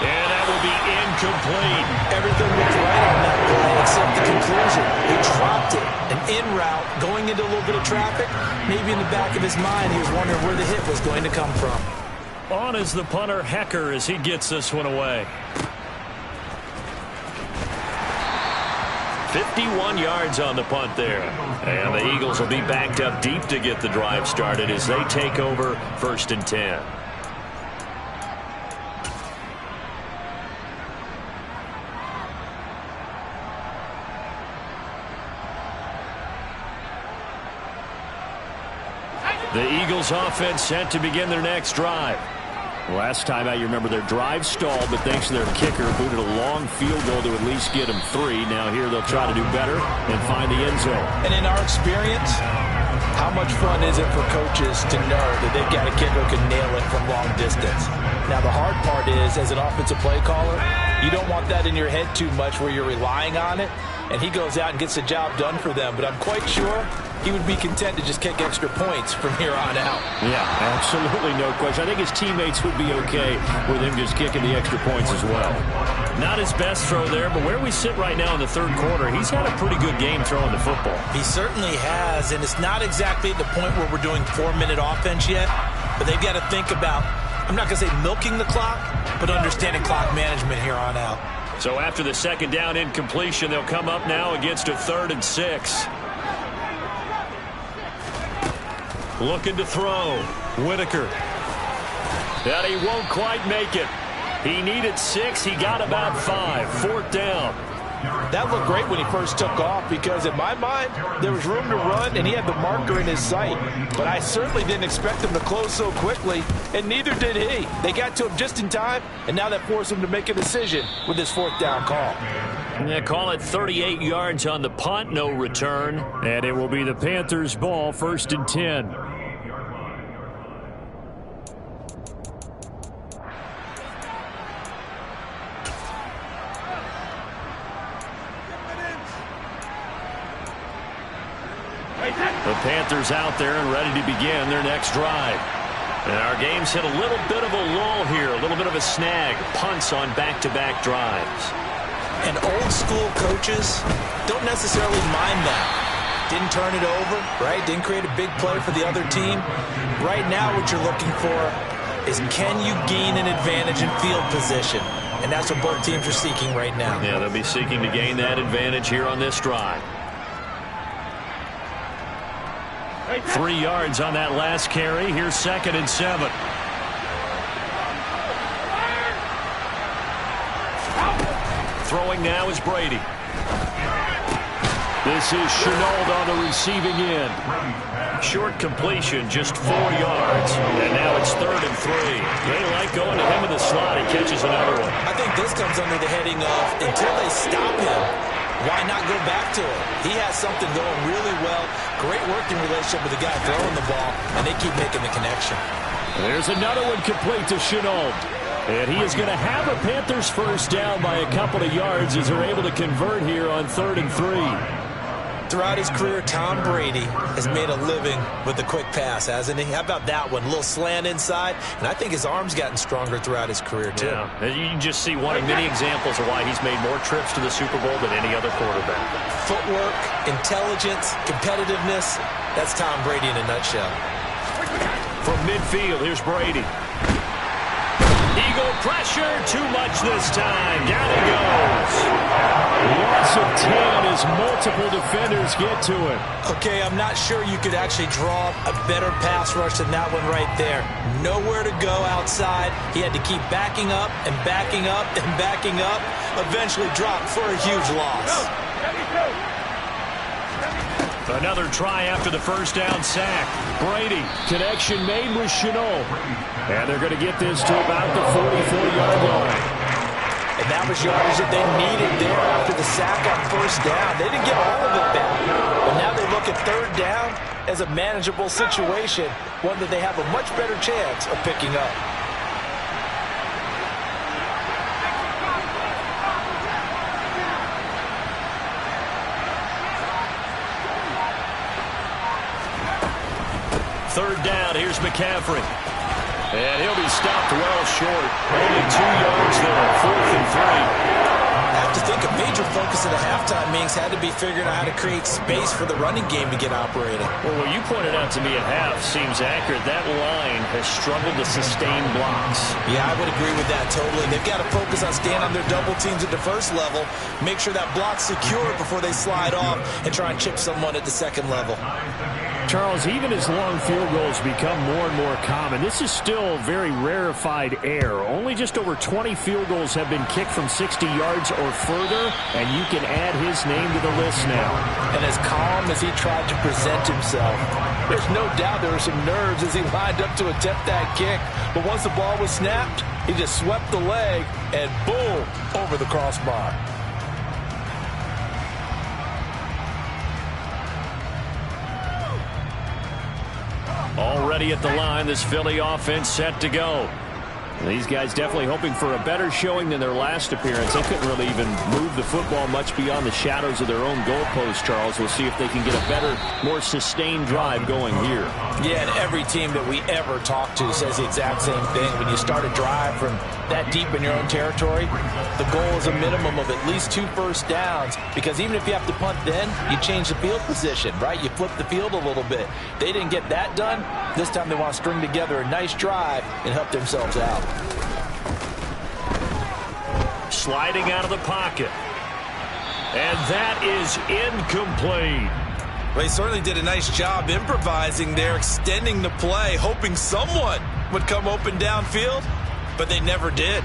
And that will be incomplete. Everything looked right on that play except the conclusion. He dropped it. An in route, going into a little bit of traffic. Maybe in the back of his mind, he was wondering where the hit was going to come from. On is the punter, Hecker, as he gets this one away. 51 yards on the punt there. And the Eagles will be backed up deep to get the drive started as they take over 1st and 10. The Eagles offense set to begin their next drive. Last time out, you remember their drive stalled, but thanks to their kicker, booted a long field goal to at least get them 3. Now here they'll try to do better and find the end zone. And in our experience, how much fun is it for coaches to know that they've got a kicker who can nail it from long distance? Now, the hard part is, as an offensive play caller, you don't want that in your head too much where you're relying on it, and he goes out and gets the job done for them. But I'm quite sure he would be content to just kick extra points from here on out. Yeah, absolutely no question. I think his teammates would be okay with him just kicking the extra points as well. Not his best throw there, but where we sit right now in the 3rd quarter, he's had a pretty good game throwing the football. He certainly has, and it's not exactly at the point where we're doing 4-minute offense yet, but they've got to think about, I'm not going to say milking the clock, but understanding clock management here on out. So after the 2nd down incompletion, they'll come up now against a 3rd and 6. Looking to throw. Whitaker. And he won't quite make it. He needed 6. He got about 5. 4th down. That looked great when he first took off, because in my mind, there was room to run, and he had the marker in his sight. But I certainly didn't expect him to close so quickly, and neither did he. They got to him just in time, and now that forced him to make a decision with his 4th down call. Yeah, call it 38 yards on the punt, no return. And it will be the Panthers' ball, 1st and 10. The Panthers out there and ready to begin their next drive. And our game's hit a little bit of a lull here, a little bit of a snag. Punts on back-to-back drives. And old school coaches don't necessarily mind that. Didn't turn it over, right? Didn't create a big play for the other team. Right now what you're looking for is, can you gain an advantage in field position? And that's what both teams are seeking right now. Yeah, they'll be seeking to gain that advantage here on this drive. 3 yards on that last carry. Here's 2nd and 7. Throwing now is Brady. This is Chenault on the receiving end. Short completion, just 4 yards. And now it's 3rd and 3. They like going to him in the slot. He catches another one. I think this comes under the heading of, until they stop him, why not go back to him? He has something going really well. Great working relationship with the guy throwing the ball, and they keep making the connection. There's another one complete to Chenault. And he is going to have a Panthers first down by a couple of yards as they're able to convert here on 3rd and 3. Throughout his career, Tom Brady has made a living with the quick pass, hasn't he? How about that one? A little slant inside, and I think his arm's gotten stronger throughout his career, too. Yeah, you can just see one of many examples of why he's made more trips to the Super Bowl than any other quarterback. Footwork, intelligence, competitiveness, that's Tom Brady in a nutshell. From midfield, here's Brady. Eagle pressure, too much this time. Down he goes. Loss of 10 as multiple defenders get to him. Okay, I'm not sure you could actually draw a better pass rush than that one right there. Nowhere to go outside. He had to keep backing up and backing up and backing up. Eventually dropped for a huge loss. Another try after the first down sack. Brady, connection made with Chenault. And they're going to get this to about the 44-yard line. And that was yardage that they needed there after the sack on first down. They didn't get all of it back. But now they look at 3rd down as a manageable situation, one that they have a much better chance of picking up. Third down, here's McCaffrey. And he'll be stopped well short. Only 2 yards there, 4th and 3. I have to think a major focus of the halftime meetings had to be figuring out how to create space for the running game to get operating. Well, what you pointed out to me at half seems accurate. That line has struggled to sustain blocks. Yeah, I would agree with that totally. They've got to focus on staying on their double teams at the first level, make sure that block's secure before they slide off and try and chip someone at the second level. Charles, even as long field goals become more and more common, this is still very rarefied air. Only just over 20 field goals have been kicked from 60 yards or further, and you can add his name to the list now. And as calm as he tried to present himself, there's no doubt there were some nerves as he lined up to attempt that kick. But once the ball was snapped, he just swept the leg and boom, over the crossbar. Already at the line, this Philly offense set to go. These guys definitely hoping for a better showing than their last appearance. They couldn't really even move the football much beyond the shadows of their own goalpost, Charles. We'll see if they can get a better, more sustained drive going here. Yeah, and every team that we ever talk to says the exact same thing. When you start a drive from that deep in your own territory, the goal is a minimum of at least 2 first downs, because even if you have to punt then, you change the field position, right? You flip the field a little bit. They didn't get that done. This time they want to string together a nice drive and help themselves out. Sliding out of the pocket. And that is incomplete. Well, he certainly did a nice job improvising there, extending the play, hoping someone would come open downfield, but they never did.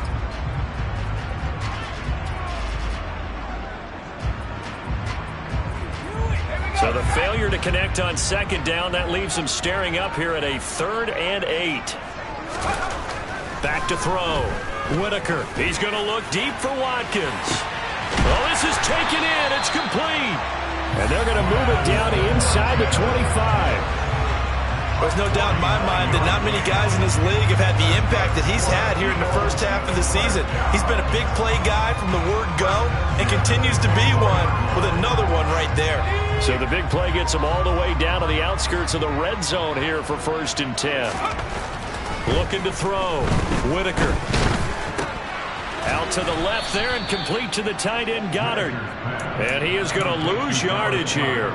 So the failure to connect on 2nd down, that leaves him staring up here at a 3rd and 8. Back to throw. Whitaker. He's going to look deep for Watkins. Oh, this is taken in. It's complete. And they're going to move it down inside the 25. There's no doubt in my mind that not many guys in this league have had the impact that he's had here in the first half of the season. He's been a big play guy from the word go and continues to be one with another one right there. So the big play gets him all the way down to the outskirts of the red zone here for 1st and 10. Looking to throw. Whitaker. Out to the left there and complete to the tight end Goddard. And he is going to lose yardage here.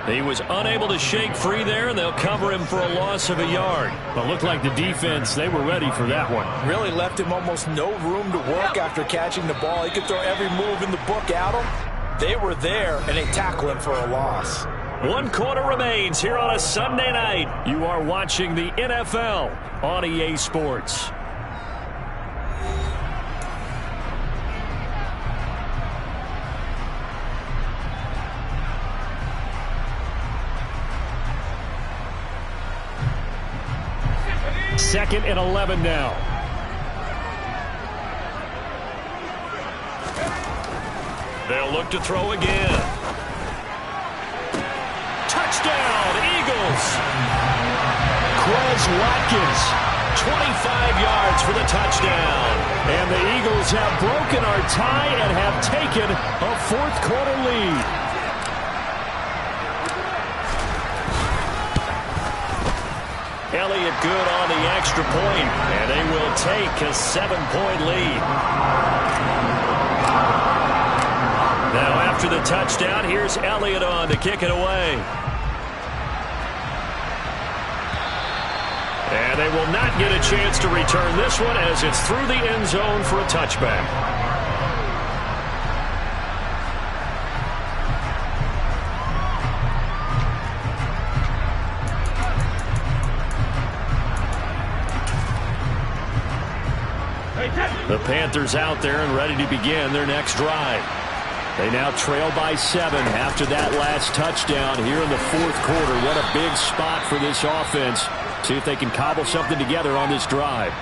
He was unable to shake free there, and they'll cover him for a loss of a yard. But looked like the defense, they were ready for that one. Really left him almost no room to work after catching the ball. He could throw every move in the book at him. They were there, and they tackle him for a loss. 1 quarter remains here on a Sunday night. You are watching the NFL on EA Sports. Second and 11 now. They'll look to throw again. Touchdown, Eagles! Quez Watkins 25 yards for the touchdown. And the Eagles have broken our tie and have taken a fourth-quarter lead. Elliott good on the extra point, and they will take a 7-point lead. Now after the touchdown, here's Elliott on to kick it away. And they will not get a chance to return this one as it's through the end zone for a touchback. The Panthers out there and ready to begin their next drive. They now trail by 7 after that last touchdown here in the fourth quarter. What a big spot for this offense. See if they can cobble something together on this drive.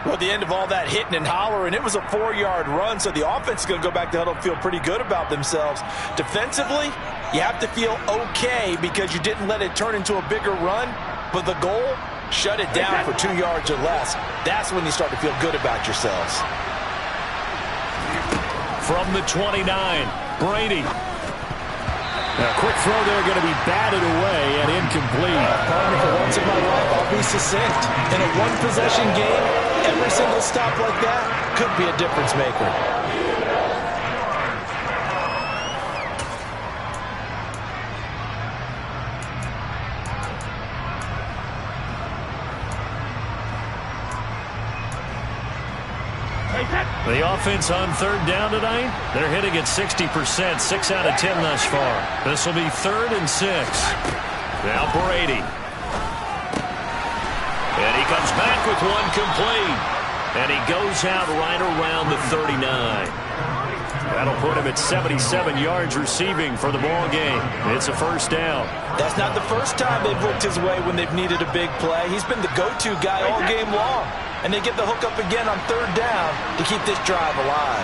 Well, at the end of all that hitting and hollering, it was a 4-yard run, so the offense is going to go back to huddle and feel pretty good about themselves. Defensively, you have to feel okay because you didn't let it turn into a bigger run, but the goal, shut it down for 2 yards or less. That's when you start to feel good about yourselves. From the 29, Brady. A quick throw there going to be batted away and incomplete. Partner, for once in my life, I'll be succinct. In a one-possession game, every single stop like that could be a difference maker. The offense on third down tonight, they're hitting at 60%, 6 out of 10 thus far. This will be 3rd and 6. Now Brady. And he comes back with one complete. And he goes out right around the 39. That'll put him at 77 yards receiving for the ball game. It's a first down. That's not the first time they've looked his way when they've needed a big play. He's been the go-to guy all game long. And they get the hook up again on third down to keep this drive alive.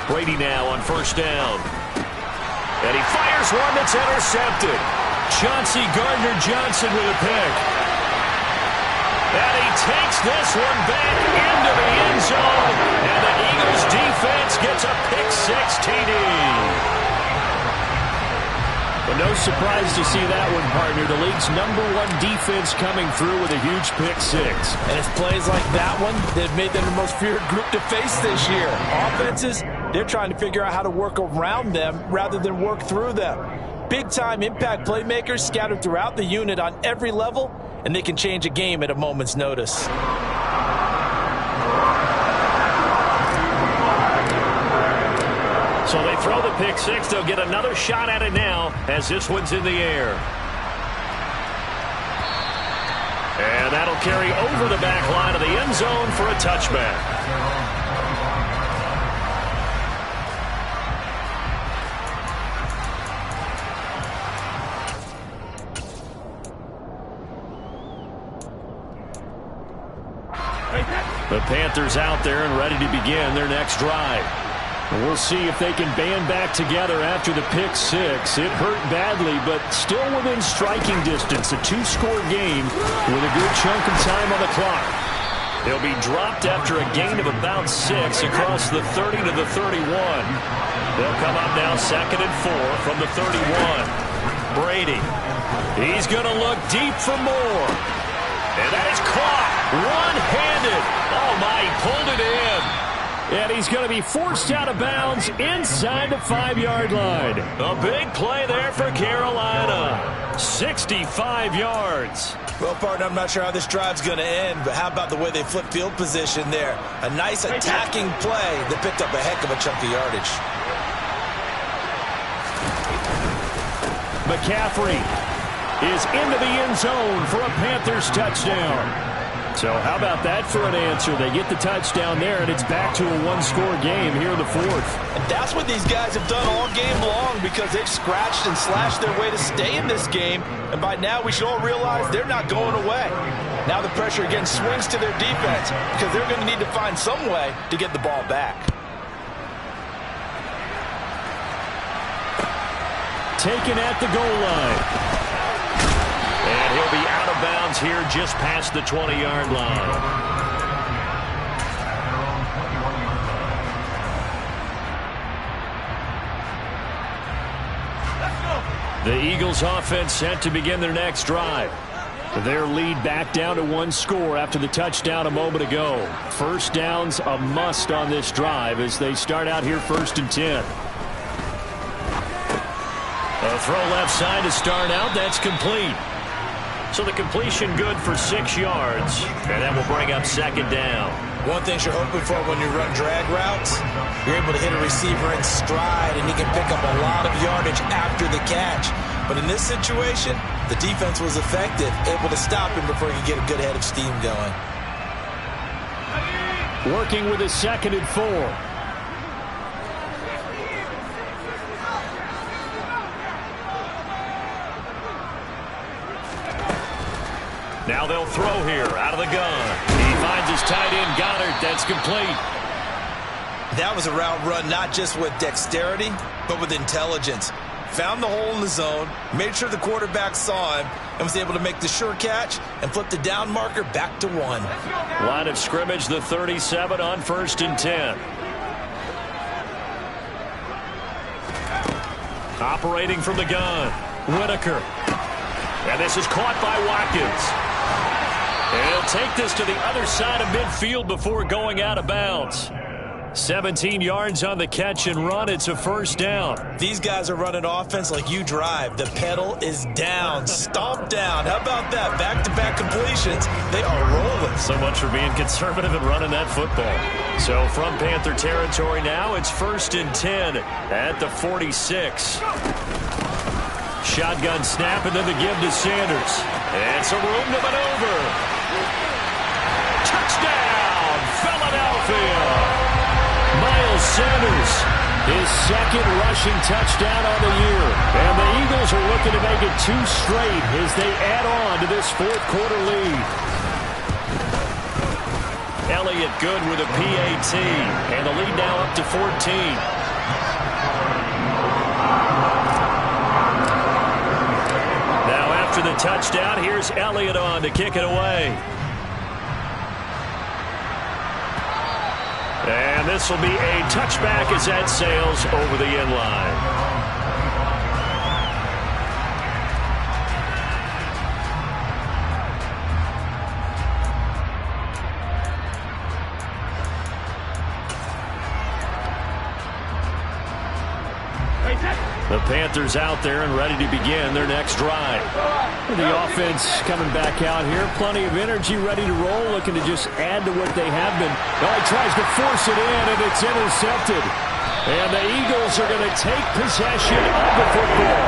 Brady now on first down. And he fires one that's intercepted. Chauncey Gardner-Johnson with a pick. And he takes this one back into the end zone. And the Eagles defense gets a pick-6 TD. But no surprise to see that one, partner. The league's #1 defense coming through with a huge pick-6. And it's plays like that one that have made them the most feared group to face this year. Offenses, they're trying to figure out how to work around them rather than work through them. Big-time impact playmakers scattered throughout the unit on every level, and they can change a game at a moment's notice. So they throw the pick-6. They'll get another shot at it now as this one's in the air. And that'll carry over the back line of the end zone for a touchback. The Panthers out there and ready to begin their next drive. We'll see if they can band back together after the pick-6. It hurt badly, but still within striking distance. A 2-score game with a good chunk of time on the clock. They'll be dropped after a gain of about 6 across the 30 to the 31. They'll come up now 2nd and 4 from the 31. Brady. He's going to look deep for more. And that is caught one-handed. Oh, my, he pulled it in. And he's going to be forced out of bounds inside the 5-yard line. A big play there for Carolina. 65 yards. Well, partner, I'm not sure how this drive's going to end, but how about the way they flip field position there? A nice attacking play that picked up a heck of a chunk of yardage. McCaffrey is into the end zone for a Panthers touchdown. So how about that for an answer? They get the touchdown there, and it's back to a 1-score game here in the 4th. And that's what these guys have done all game long because they've scratched and slashed their way to stay in this game. And by now, we should all realize they're not going away. Now the pressure again swings to their defense because they're going to need to find some way to get the ball back. taken at the goal line. And he'll be out of bounds here just past the 20-yard line. The Eagles offense set to begin their next drive. Their lead back down to 1 score after the touchdown a moment ago. First down's a must on this drive as they start out here 1st and 10. A throw left side to start out. That's complete. So the completion good for 6 yards. And that will bring up 2nd down. One thing you're hoping for when you run drag routes, you're able to hit a receiver in stride, and he can pick up a lot of yardage after the catch. But in this situation, the defense was effective, able to stop him before he could get a good head of steam going. Working with a 2nd and 4. Now they'll throw here out of the gun. He finds his tight end, Goddard. That's complete. That was a route run not just with dexterity, but with intelligence. Found the hole in the zone, made sure the quarterback saw him, and was able to make the sure catch and flip the down marker back to 1. Line of scrimmage, the 37 on 1st and 10. Operating from the gun, Whitaker. And this is caught by Watkins. And he'll take this to the other side of midfield before going out of bounds. 17 yards on the catch and run. It's a 1st down. These guys are running offense like you drive. The pedal is down, stomped down. How about that? Back-to-back completions. They are rolling. So much for being conservative and running that football. So from Panther territory now, it's 1st and 10 at the 46. Shotgun snap and then the give to Sanders. And some room to maneuver. Touchdown, Philadelphia. Miles Sanders, his 2nd rushing touchdown on the year. And the Eagles are looking to make it 2 straight as they add on to this 4th quarter lead. Elliott good with a PAT. And the lead now up to 14. After the touchdown, here's Elliott on to kick it away. And this will be a touchback as that sails over the end line. The Panthers out there and ready to begin their next drive. The offense coming back out here. Plenty of energy, ready to roll, looking to just add to what they have been. Oh, he tries to force it in, and it's intercepted. And the Eagles are going to take possession of the football.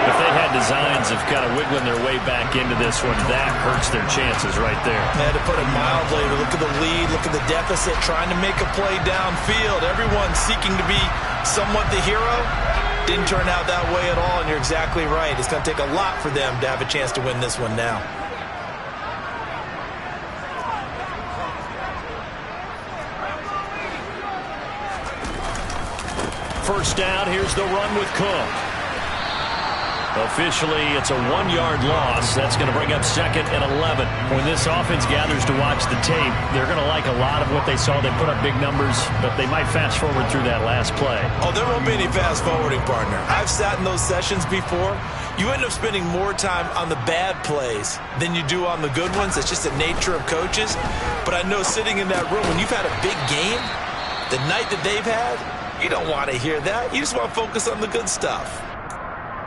If they had designs of kind of wiggling their way back into this one, that hurts their chances right there. They had to put it mildly. Look at the lead, look at the deficit, trying to make a play downfield. Everyone seeking to be somewhat the hero. Didn't turn out that way at all, and you're exactly right. It's going to take a lot for them to have a chance to win this one now. First down, here's the run with Cook. Officially, it's a 1-yard loss. That's going to bring up 2nd and 11. When this offense gathers to watch the tape, they're going to like a lot of what they saw. They put up big numbers, but they might fast forward through that last play. Oh, there won't be any fast forwarding, partner. I've sat in those sessions before. You end up spending more time on the bad plays than you do on the good ones. It's just the nature of coaches. But I know sitting in that room, when you've had a big game, the night that they've had, you don't want to hear that. You just want to focus on the good stuff.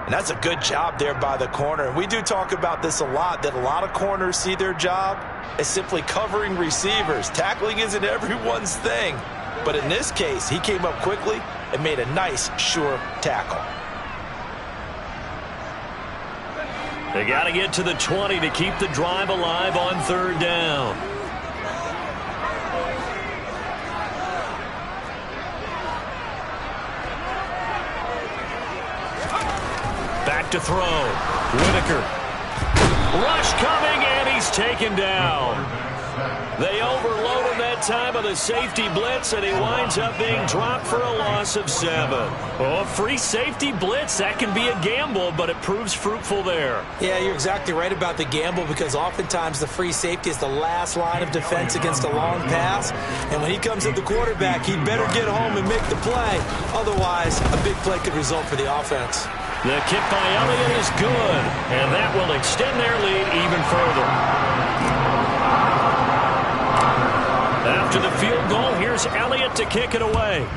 And that's a good job there by the corner. And we do talk about this a lot, that a lot of corners see their job as simply covering receivers. Tackling isn't everyone's thing. But in this case, he came up quickly and made a nice, sure tackle. They got to get to the 20 to keep the drive alive on 3rd down. Back to throw. Whitaker. Rush coming, and he's taken down. They overload him that time of the safety blitz, and he winds up being dropped for a loss of 7. Oh, free safety blitz, that can be a gamble, but it proves fruitful there. Yeah, you're exactly right about the gamble, because oftentimes the free safety is the last line of defense against a long pass. And when he comes at the quarterback, he'd better get home and make the play. Otherwise, a big play could result for the offense. The kick by Elliott is good, and that will extend their lead even further. After the field goal, here's Elliott to kick it away.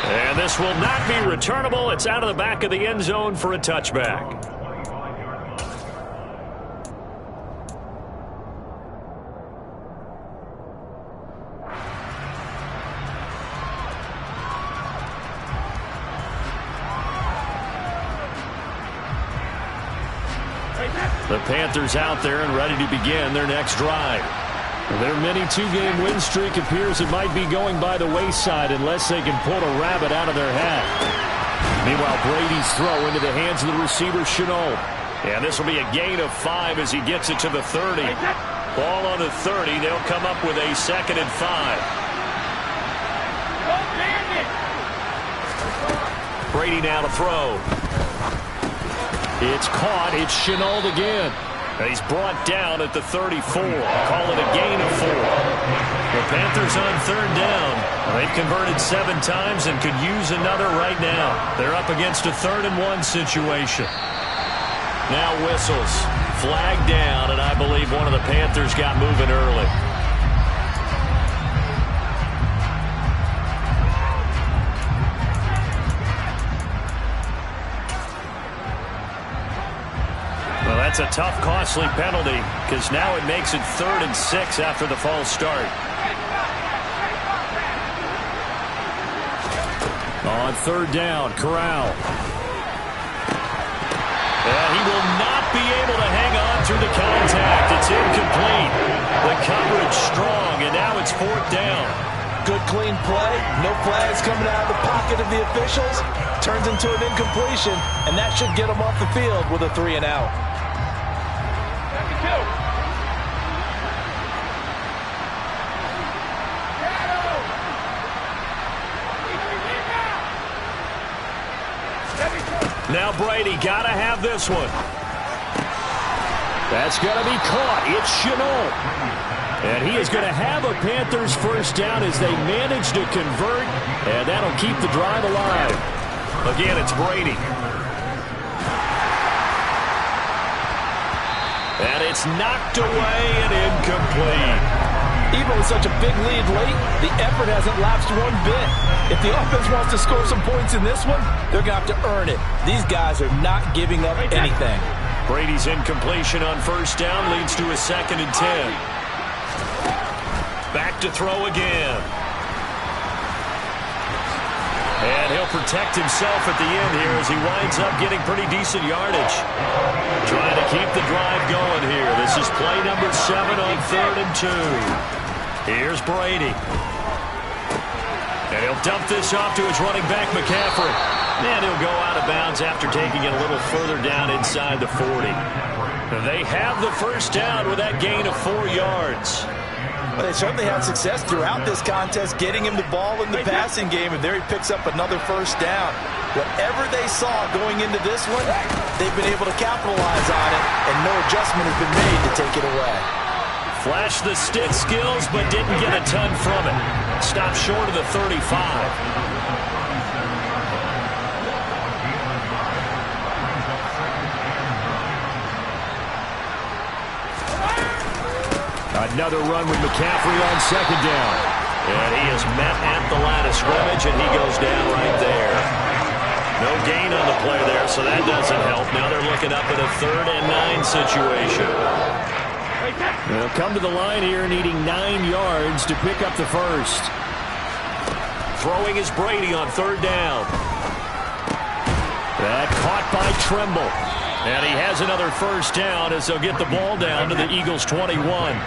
And this will not be returnable. It's out of the back of the end zone for a touchback. The Panthers out there and ready to begin their next drive. Their mini two-game win streak appears it might be going by the wayside unless they can pull a rabbit out of their hat. Meanwhile, Brady's throw into the hands of the receiver, Chenault. And this will be a gain of 5 as he gets it to the 30. Ball on the 30. They'll come up with a 2nd and 5. Brady now to throw. It's caught. It's Chenault again. He's brought down at the 34. Call it a gain of 4. The Panthers on 3rd down. They've converted 7 times and could use another right now. They're up against a 3rd and 1 situation. Now whistles. Flag down, and I believe one of the Panthers got moving early. That's a tough, costly penalty, because now it makes it 3rd and 6 after the false start. On 3rd down, Corral. And he will not be able to hang on through the contact. It's incomplete. The coverage strong, and now it's 4th down. Good, clean play. No flags coming out of the pocket of the officials. Turns into an incompletion, and that should get them off the field with a 3 and out. Now Brady got to have this one. That's going to be caught. It's Chenault. And he is going to have a Panthers 1st down as they manage to convert, and that'll keep the drive alive. Again, it's Brady. And it's knocked away and incomplete. Even with such a big lead late, the effort hasn't lapsed one bit. If the offense wants to score some points in this one, they're going to have to earn it. These guys are not giving up anything. Brady's incompletion on 1st down leads to a 2nd and 10. Back to throw again. And he'll protect himself at the end here as he winds up getting pretty decent yardage. Trying to keep the drive going here. This is play number 7 on 3rd and 2. Here's Brady. And he'll dump this off to his running back, McCaffrey. And he'll go out of bounds after taking it a little further down inside the 40. They have the 1st down with that gain of 4 yards. Well, they certainly had success throughout this contest getting him the ball in the passing game, and there he picks up another 1st down. Whatever they saw going into this one, they've been able to capitalize on it, and no adjustment has been made to take it away. Flashed the stick skills, but didn't get a ton from it. Stopped short of the 35. Another run with McCaffrey on 2nd down. And he is met at the line of scrimmage, and he goes down right there. No gain on the play there, so that doesn't help. Now they're looking up at a 3rd and 9 situation. They'll come to the line here needing 9 yards to pick up the 1st. Throwing is Brady on 3rd down. That caught by Trimble. And he has another 1st down as they'll get the ball down to the Eagles' 21.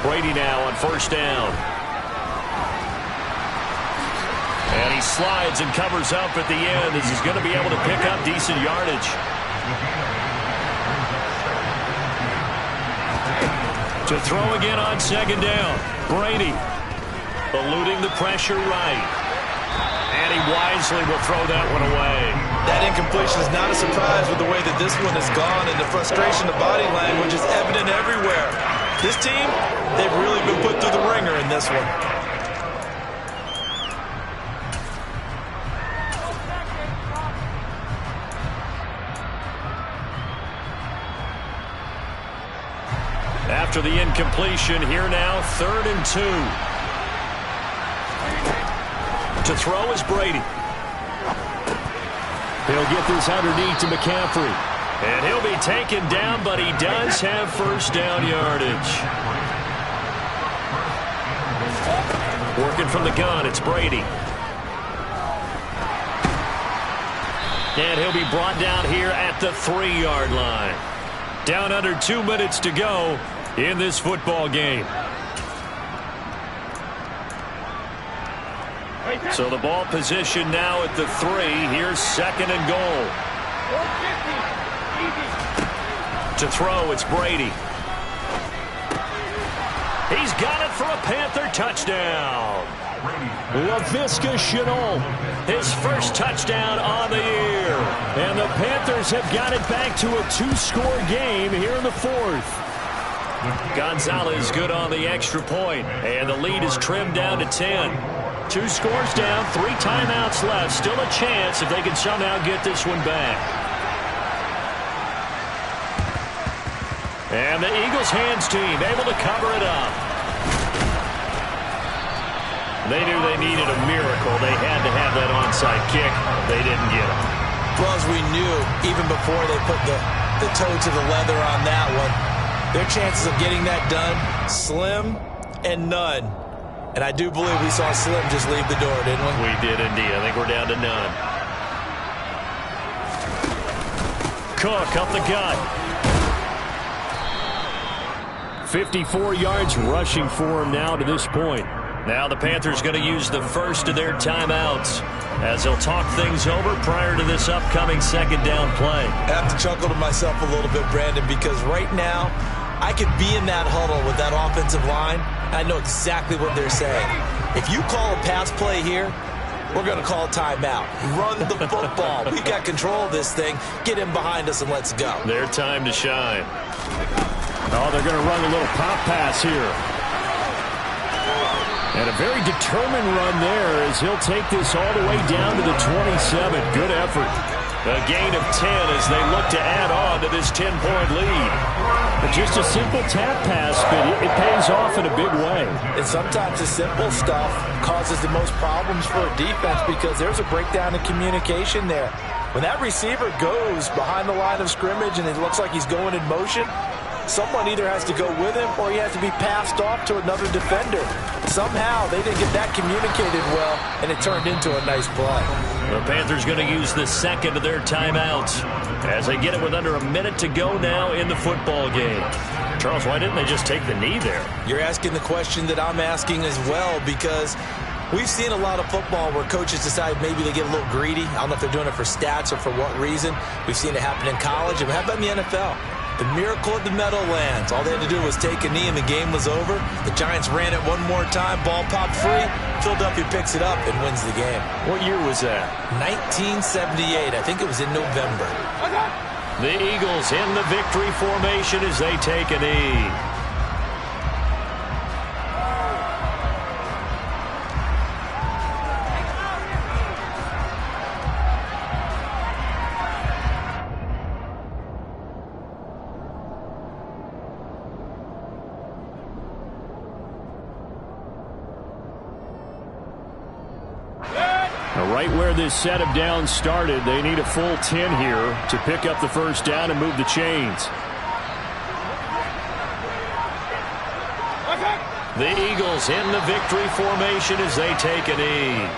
Brady now on 1st down. he slides and covers up at the end as he's going to be able to pick up decent yardage. To throw again on second down. Brady eluding the pressure right. And he wisely will throw that one away. That incompletion is not a surprise with the way that this one has gone, and the frustration of body language is evident everywhere. This team, they've really been put through the ringer in this one. After the incompletion, here now, 3rd and 2. To throw is Brady. He'll get this underneath to McCaffrey. And he'll be taken down, but he does have first down yardage. Working from the gun, it's Brady. And he'll be brought down here at the 3-yard line. Down under 2 minutes to go in this football game. So the ball position now at the 3. Here's 2nd and goal. To throw, it's Brady. He's got it for a Panther touchdown. LaVisca Chenault, his first touchdown on the year. And the Panthers have got it back to a 2-score game here in the 4th. Gonzalez good on the extra point, and the lead is trimmed down to 10. 2 scores down, 3 timeouts left. Still a chance if they can somehow get this one back. And the Eagles hands team able to cover it up. They knew they needed a miracle. They had to have that onside kick. They didn't get it. Well, as we knew, even before they put the toe to the leather on that one, their chances of getting that done, slim and none. And I do believe we saw Slim just leave the door, didn't we? We did indeed. I think we're down to none. Cook up the gut. 54 yards rushing for him now to this point. Now the Panthers going to use the first of their timeouts as they'll talk things over prior to this upcoming 2nd down play. I have to chuckle to myself a little bit, Brandon, because right now I could be in that huddle with that offensive line. I know exactly what they're saying. If you call a pass play here, we're going to call a timeout. Run the football. We got control of this thing. Get him behind us and let's go. Their time to shine. Oh, they're going to run a little pop pass here. And a very determined run there as he'll take this all the way down to the 27. Good effort. A gain of 10 as they look to add on to this 10-point lead. But just a simple tap pass, but it pays off in a big way. And sometimes the simple stuff causes the most problems for a defense because there's a breakdown in communication there. When that receiver goes behind the line of scrimmage and it looks like he's going in motion, someone either has to go with him or he has to be passed off to another defender. Somehow they didn't get that communicated well, and it turned into a nice play. The Panthers going to use the 2nd of their timeouts as they get it with under a minute to go now in the football game. Charles, why didn't they just take the knee there? You're asking the question that I'm asking as well, because we've seen a lot of football where coaches decide maybe they get a little greedy. I don't know if they're doing it for stats or for what reason. We've seen it happen in college, and how about in the NFL? The miracle of the Meadowlands. All they had to do was take a knee and the game was over. The Giants ran it one more time. Ball popped free. Philadelphia picks it up and wins the game. What year was that? 1978. I think it was in November. The Eagles in the victory formation as they take a knee. Right where this set of downs started, they need a full 10 here to pick up the first down and move the chains. The Eagles in the victory formation as they take a knee.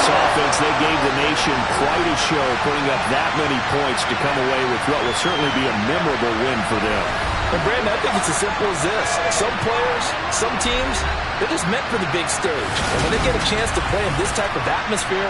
this offense, they gave the nation quite a show, putting up that many points to come away with what will certainly be a memorable win for them. And Brandon, I think it's as simple as this. Some players, some teams, they're just meant for the big stage. And when they get a chance to play in this type of atmosphere,